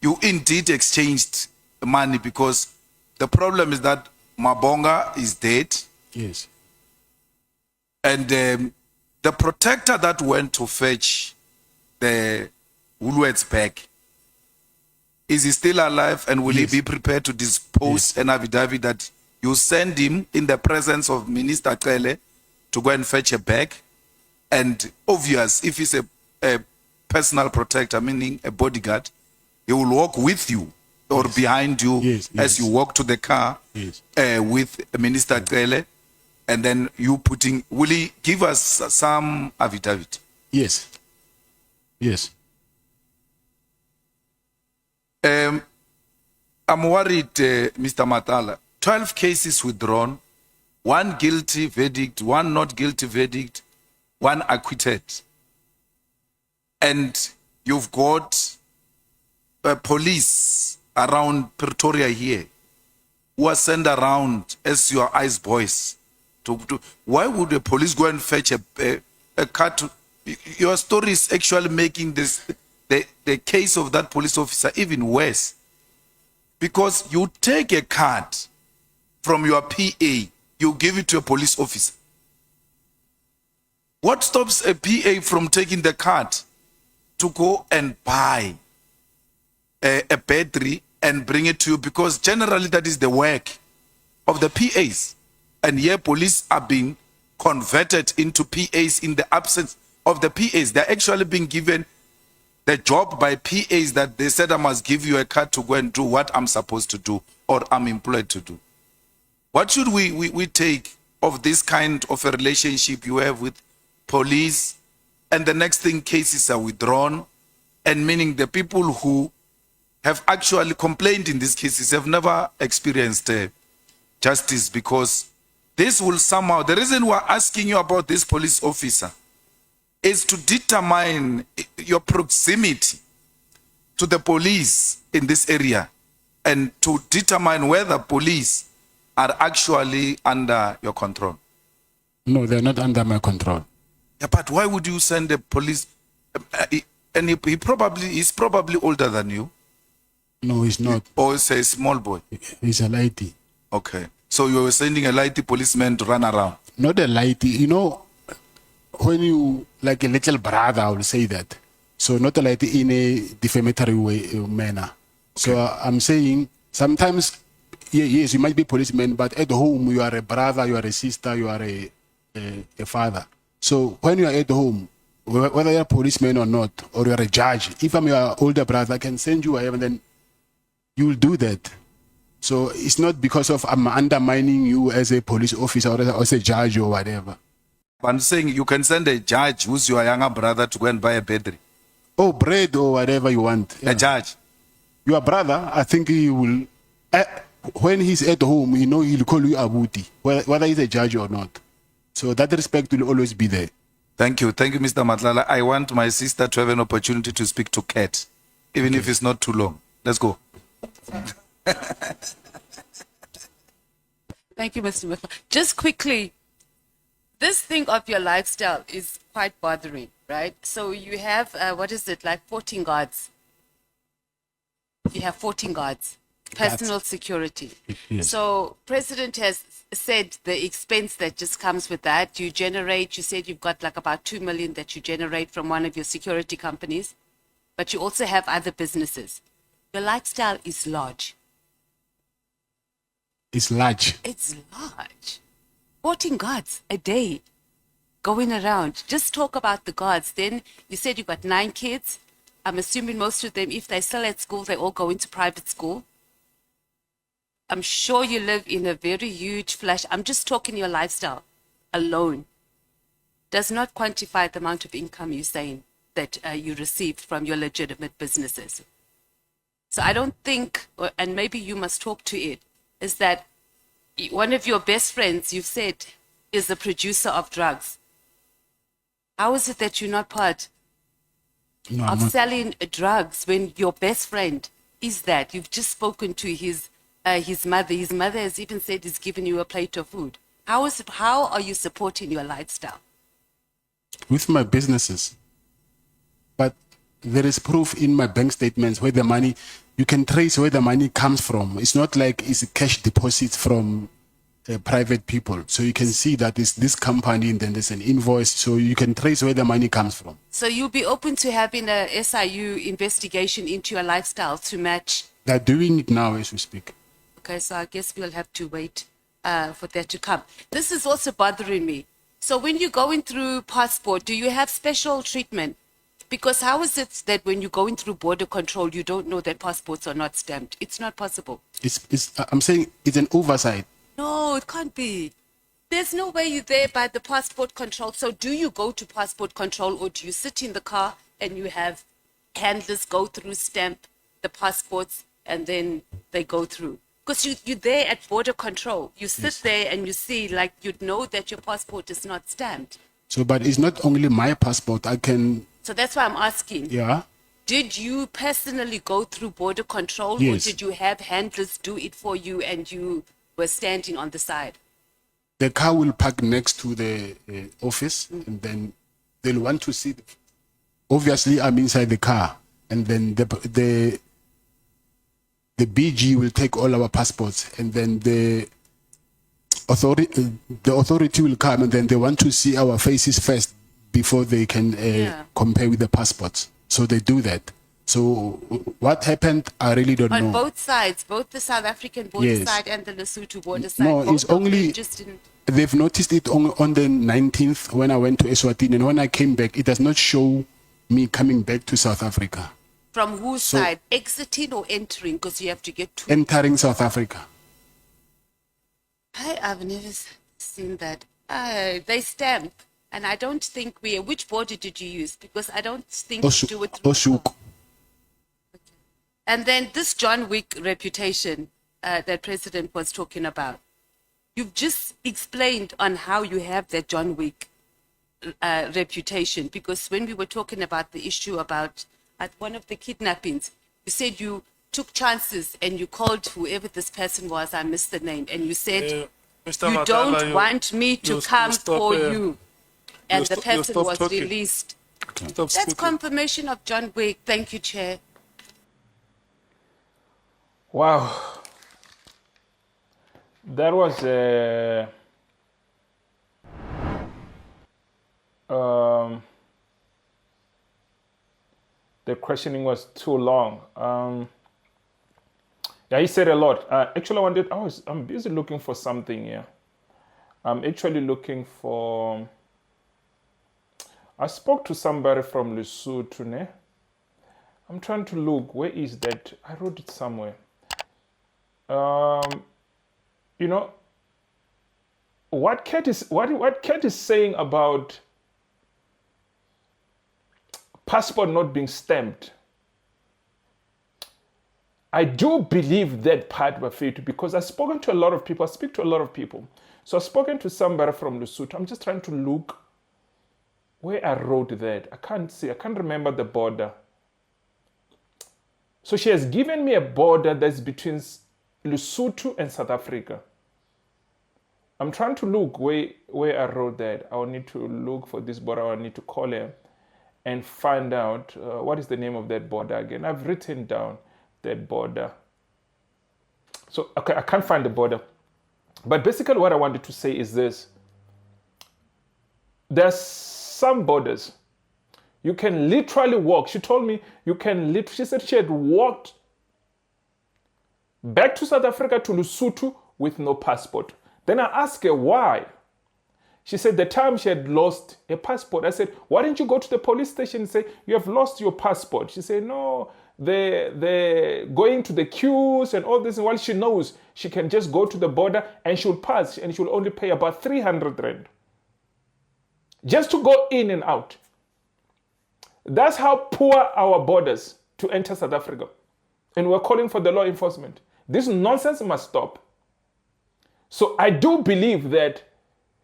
you indeed exchanged money, because the problem is that Mabonga is dead.
Yes.
And the protector that went to fetch the Woolworths bag, is he still alive, and will
Yes.
he be prepared to dispose an affidavit that you send him in the presence of Minister Cele to go and fetch a bag? And obvious, if he's a personal protector, meaning a bodyguard, he will walk with you or behind you as you walk to the car with Minister Cele, and then you putting, will he give us some affidavit?
Yes. Yes.
I'm worried, Mr. Matlala. 12 cases withdrawn, 1 guilty verdict, 1 not guilty verdict, 1 acquitted. And you've got police around Pretoria here who are sent around as your eyes boys. Why would the police go and fetch a car to... Your story is actually making this the case of that police officer even worse. Because you take a card from your PA, you give it to a police officer. What stops a PA from taking the card to go and buy a battery and bring it to you? Because generally that is the work of the PAs. And here police are being converted into PAs in the absence of the PAs. They're actually being given the job by PAs that they said, I must give you a card to go and do what I'm supposed to do or I'm employed to do. What should we take of this kind of a relationship you have with police? And the next thing, cases are withdrawn, and meaning the people who have actually complained in these cases have never experienced justice, because this will somehow, the reason we're asking you about this police officer is to determine your proximity to the police in this area and to determine whether police are actually under your control.
No, they're not under my control.
Yeah, but why would you send a police? And he's probably older than you.
No, he's not.
Or he's a small boy.
He's a lighty.
Okay. So you were sending a lighty policeman to run around.
Not a lighty. You know, when you, like a little brother, I will say that. So not a lighty in a defamatory way, manner. Okay. So I'm saying sometimes, yes, you might be a policeman, but at home you are a brother, you are a sister, you are a father. So when you are at home, whether you're a policeman or not, or you're a judge, if I'm your older brother, I can send you whatever, then you will do that. So it's not because of I'm undermining you as a police officer or as a judge or whatever.
I'm saying you can send a judge who's your younger brother to go and buy a battery.
Oh, bread or whatever you want. Yeah.
A judge.
Your brother, I think he will, when he's at home, you know, he'll call you Abuti, whether he's a judge or not. So that respect will always be there.
Thank you, Mr. Matlala. I want my sister to have an opportunity to speak to Kat, even if it's not too long. Let's go.
Thank you, Mr. Matlala. Just quickly, this thing of your lifestyle is quite bothering, right? So you have, what is it, like 14 guards. You have 14 guards, personal security.
Yes.
So President has said the expense that just comes with that. You said you've got like about 2 million that you generate from one of your security companies, but you also have other businesses. Your lifestyle is large.
It's large.
It's large. 14 guards a day going around. Just talk about the guards. Then you said you've got 9 kids. I'm assuming most of them, if they're still at school, they all go into private school. I'm sure you live in a very huge flash. I'm just talking your lifestyle alone. Does not quantify the amount of income you're saying that you received from your legitimate businesses. So I don't think, and maybe you must talk to it, is that one of your best friends, you've said, is a producer of drugs. How is it that you're not part
No,
of
I'm not.
selling drugs when your best friend is that? You've just spoken to his mother. His mother has even said he's given you a plate of food. How are you supporting your lifestyle?
With my businesses. But there is proof in my bank statements where the money, you can trace where the money comes from. It's not like it's a cash deposit from private people. So you can see that it's this company and then there's an invoice. So you can trace where the money comes from.
So you'll be open to having a SIU investigation into your lifestyle to match.
They're doing it now as we speak.
Okay, so I guess we'll have to wait for that to come. This is also bothering me. So when you're going through passport, do you have special treatment? Because how is it that when you're going through border control, you don't know that passports are not stamped? It's not possible.
I'm saying it's an oversight.
No, it can't be. There's no way you're there by the passport control. So do you go to passport control or do you sit in the car and you have handlers go through, stamp the passports, and then they go through? Because you're there at border control. You sit there and you see, like, you'd know that your passport is not stamped.
So, but it's not only my passport. I can,
So that's why I'm asking.
yeah.
Did you personally go through border control
Yes.
or did you have handlers do it for you and you were standing on the side?
The car will park next to the office and then they'll want to see. Obviously, I'm inside the car and then the BG will take all our passports and then the authority will come and then they want to see our faces first before they can compare with the passports. So they do that. So what happened, I really don't
On
know.
both sides, both the South African border
Yes.
side and the Lesotho border side.
No,
both
it's
of them
only,
just didn't.
they've noticed it on the 19th when I went to Eswatini. And when I came back, it does not show me coming back to South Africa.
From whose side? Exiting or entering? Because you have to get to.
Entering South Africa.
I've never seen that. They stamp. And I don't think which border did you use? Because I don't think you do it through.
Oshuk.
And then this John Wick reputation that President was talking about. You've just explained on how you have that John Wick reputation. Because when we were talking about the issue about at one of the kidnappings, you said you took chances and you called whoever this person was, I missed the name, and you said,
Mr.
you
Matlala,
don't want me to come for you. And the
you
person
stop
was
talking.
released.
Stop
That's
speaking.
confirmation of John Wick. Thank you, Chair.
Wow. That was the questioning was too long. Yeah, he said a lot. Actually, I'm busy looking for something here. I'm actually looking for. I spoke to somebody from Lesotho, ne? I'm trying to look. Where is that? I wrote it somewhere. You know, what Kat is saying about passport not being stamped. I do believe that part of it because I've spoken to a lot of people. I speak to a lot of people. So I've spoken to somebody from Lesotho. I'm just trying to look where I wrote that. I can't remember the border. So she has given me a border that's between Lesotho and South Africa. I'm trying to look where I wrote that. I will need to look for this border. I will need to call her and find out what is the name of that border again. I've written down that border. So, okay, I can't find the border. But basically what I wanted to say is this. There's some borders. You can literally walk. She told me she said she had walked back to South Africa to Lesotho with no passport. Then I asked her why. She said the time she had lost her passport. I said, why didn't you go to the police station and say, you have lost your passport? She said, no, they're going to the queues and all this. And while she knows she can just go to the border and she'll pass and she'll only pay about 300 rand. Just to go in and out. That's how poor our borders to enter South Africa. And we're calling for the law enforcement. This nonsense must stop. So I do believe that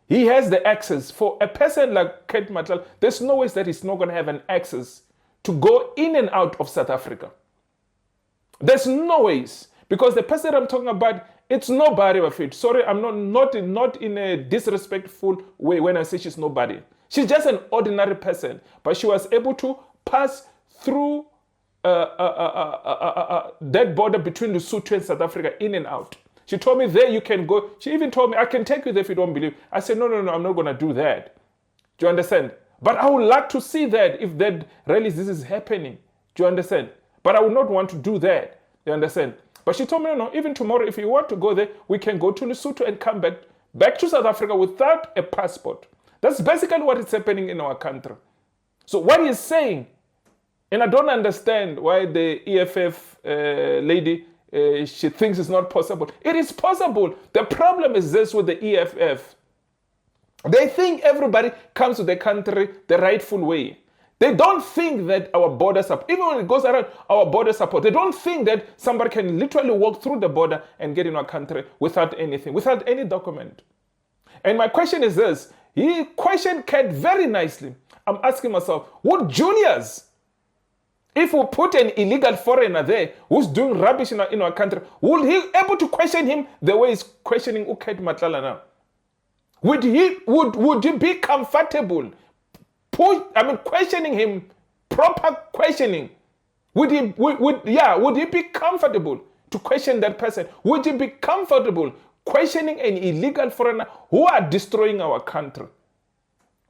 he has the access. For a person like Matlala, there's no way that he's not going to have an access to go in and out of South Africa. There's no ways. Because the person I'm talking about, it's nobody of it. Sorry, I'm not in a disrespectful way when I say she's nobody. She's just an ordinary person. But she was able to pass through that border between Lesotho and South Africa in and out. She told me there you can go. She even told me, I can take you there if you don't believe. I said, no, I'm not going to do that. Do you understand? But I would like to see that if that really this is happening. Do you understand? But I would not want to do that. You understand? But she told me, no, even tomorrow, if you want to go there, we can go to Lesotho and come back to South Africa without a passport. That's basically what is happening in our country. So what he's saying, and I don't understand why the EFF lady, she thinks it's not possible. It is possible. The problem is this with the EFF. They think everybody comes to the country the rightful way. They don't think that our borders are, even when it goes around our border support, they don't think that somebody can literally walk through the border and get in our country without anything, without any document. And my question is this. He questioned Kat very nicely. I'm asking myself, would Julius, if we put an illegal foreigner there who's doing rubbish in our country, would he able to question him the way he's questioning Kat Matlala now? Would he be comfortable questioning him, proper questioning? Would he be comfortable to question that person? Would he be comfortable questioning an illegal foreigner who are destroying our country?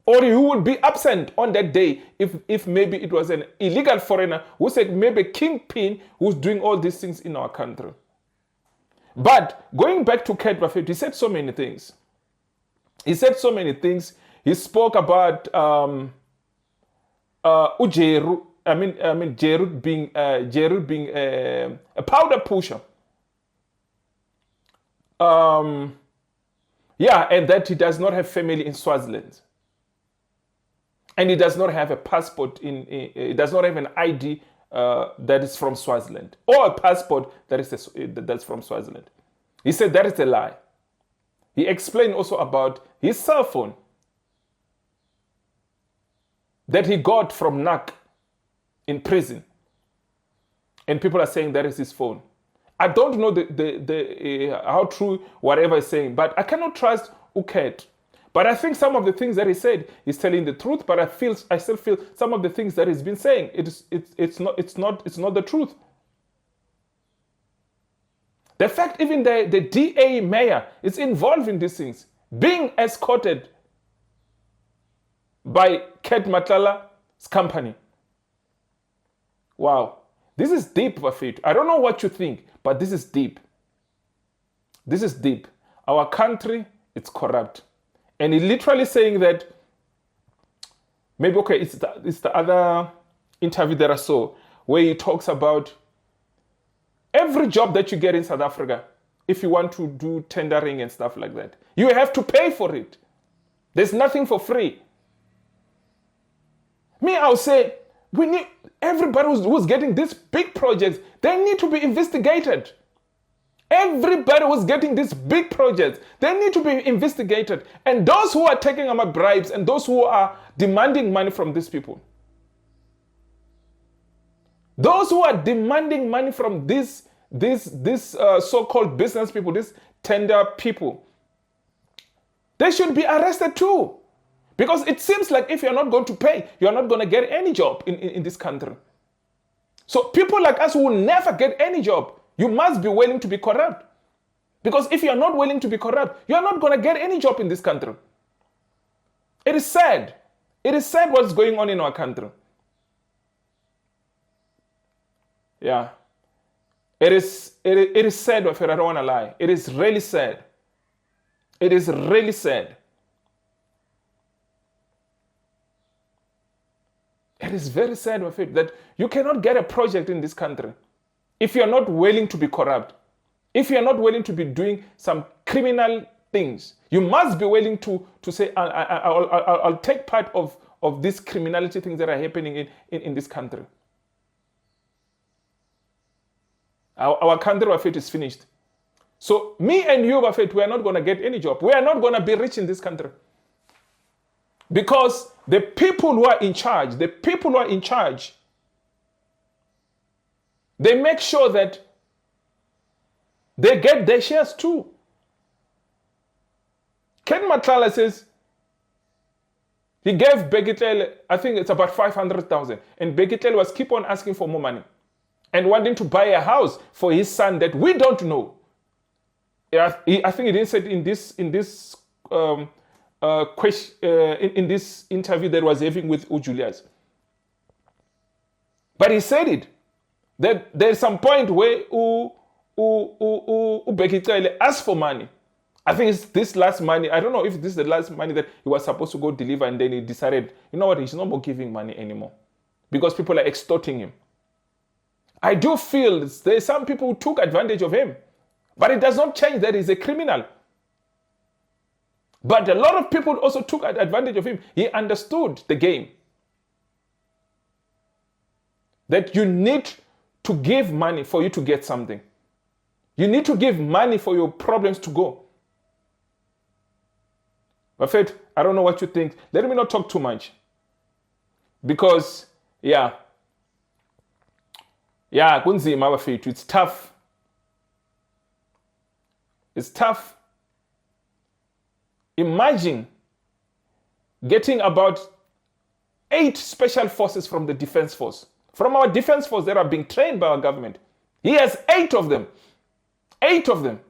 Or he would be absent on that day if maybe it was an illegal foreigner who said maybe kingpin who's doing all these things in our country. But going back to Kat Buffett, he said so many things. He spoke about Ujeru, Jerud being a powder pusher. And that he does not have family in Swaziland. And he does not have a passport he does not have an ID that is from Swaziland, or a passport that's from Swaziland. He said that is a lie. He explained also about his cell phone that he got from NAC in prison. And people are saying that is his phone. I don't know how true whatever is saying, but I cannot trust Uket. But I think some of the things that he said is telling the truth, but I still feel some of the things that he's been saying, it's not the truth. The fact even the DA mayor is involved in these things, being escorted by Kat Matlala's company. Wow. This is deep, Wafit. I don't know what you think, but this is deep. This is deep. Our country, it's corrupt. And he's literally saying that, maybe, okay, it's the other interview that I saw, where he talks about every job that you get in South Africa, if you want to do tendering and stuff like that, you have to pay for it. There's nothing for free. I'll say, we need everybody who's getting these big projects, they need to be investigated. Everybody who's getting these big projects, they need to be investigated. And those who are taking about bribes and those who are demanding money from these people, those who are demanding money from these so-called business people, these tender people, they should be arrested too. Because it seems like if you're not going to pay, you're not going to get any job in this country. So people like us will never get any job. You must be willing to be corrupt. Because if you're not willing to be corrupt, you're not going to get any job in this country. It is sad. It is sad what's going on in our country. Yeah. It is sad, my friend. I don't want to lie. It is really sad. It is really sad. It is very sad, my friend, that you cannot get a project in this country if you're not willing to be corrupt. If you're not willing to be doing some criminal things, you must be willing to say, I'll take part of these criminality things that are happening in this country. Our country, my faith, is finished. So me and you, my faith, we are not going to get any job. We are not going to be rich in this country. Because the people who are in charge, they make sure that they get their shares too. Ken Matlala says he gave Bheki Cele, I think it's about 500,000. And Bheki Cele was keep on asking for more money and wanting to buy a house for his son that we don't know. I think he didn't say it in this interview that was having with Julius. But he said it, that there's some point where Bheki Cele asked for money. I think it's this last money. I don't know if this is the last money that he was supposed to go deliver, and then he decided, you know what, he's not more giving money anymore because people are extorting him. I do feel there's some people who took advantage of him, but it does not change that he's a criminal. But a lot of people also took advantage of him. He understood the game. That you need to give money for you to get something. You need to give money for your problems to go. But Faith, I don't know what you think. Let me not talk too much. Because, kunzima Faith, it's tough. It's tough. Imagine getting about 8 special forces from the defense force. From our defense force that are being trained by our government. He has 8 of them. 8 of them.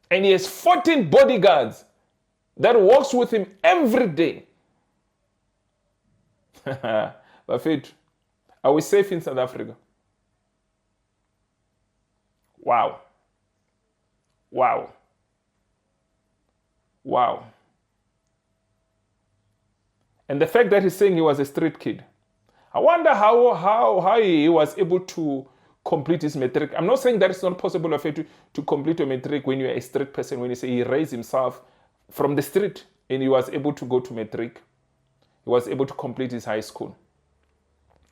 And he has 14 bodyguards that works with him every day. But Faith, are we safe in South Africa? Wow. Wow. Wow. And the fact that he's saying he was a street kid. I wonder how he was able to complete his matric. I'm not saying that it's not possible for you to complete your matric when you're a street person. When you say he raised himself from the street and he was able to go to matric. He was able to complete his high school.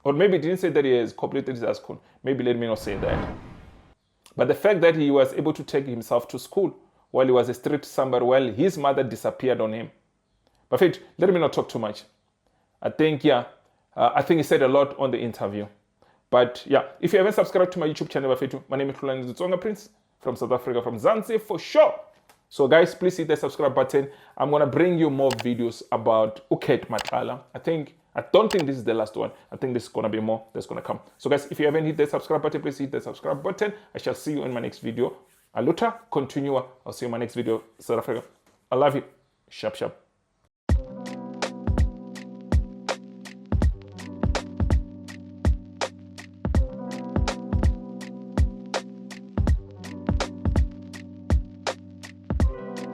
Or maybe he didn't say that he has completed his high school. Maybe let me not say that. But the fact that he was able to take himself to school while he was a street somebody, while his mother disappeared on him. But Faith, let me not talk too much. I think he said a lot on the interview. But if you haven't subscribed to my YouTube channel, my name is Hlulani, the Tsonga Prince from South Africa, from Zanzibar for sure. So guys, please hit the subscribe button. I'm going to bring you more videos about Matlala. I don't think this is the last one. I think there's going to be more that's going to come. So guys, if you haven't hit the subscribe button, please hit the subscribe button. I shall see you in my next video. Aluta, continua. I'll see you in my next video, South Africa. I love you. Sharp, sharp.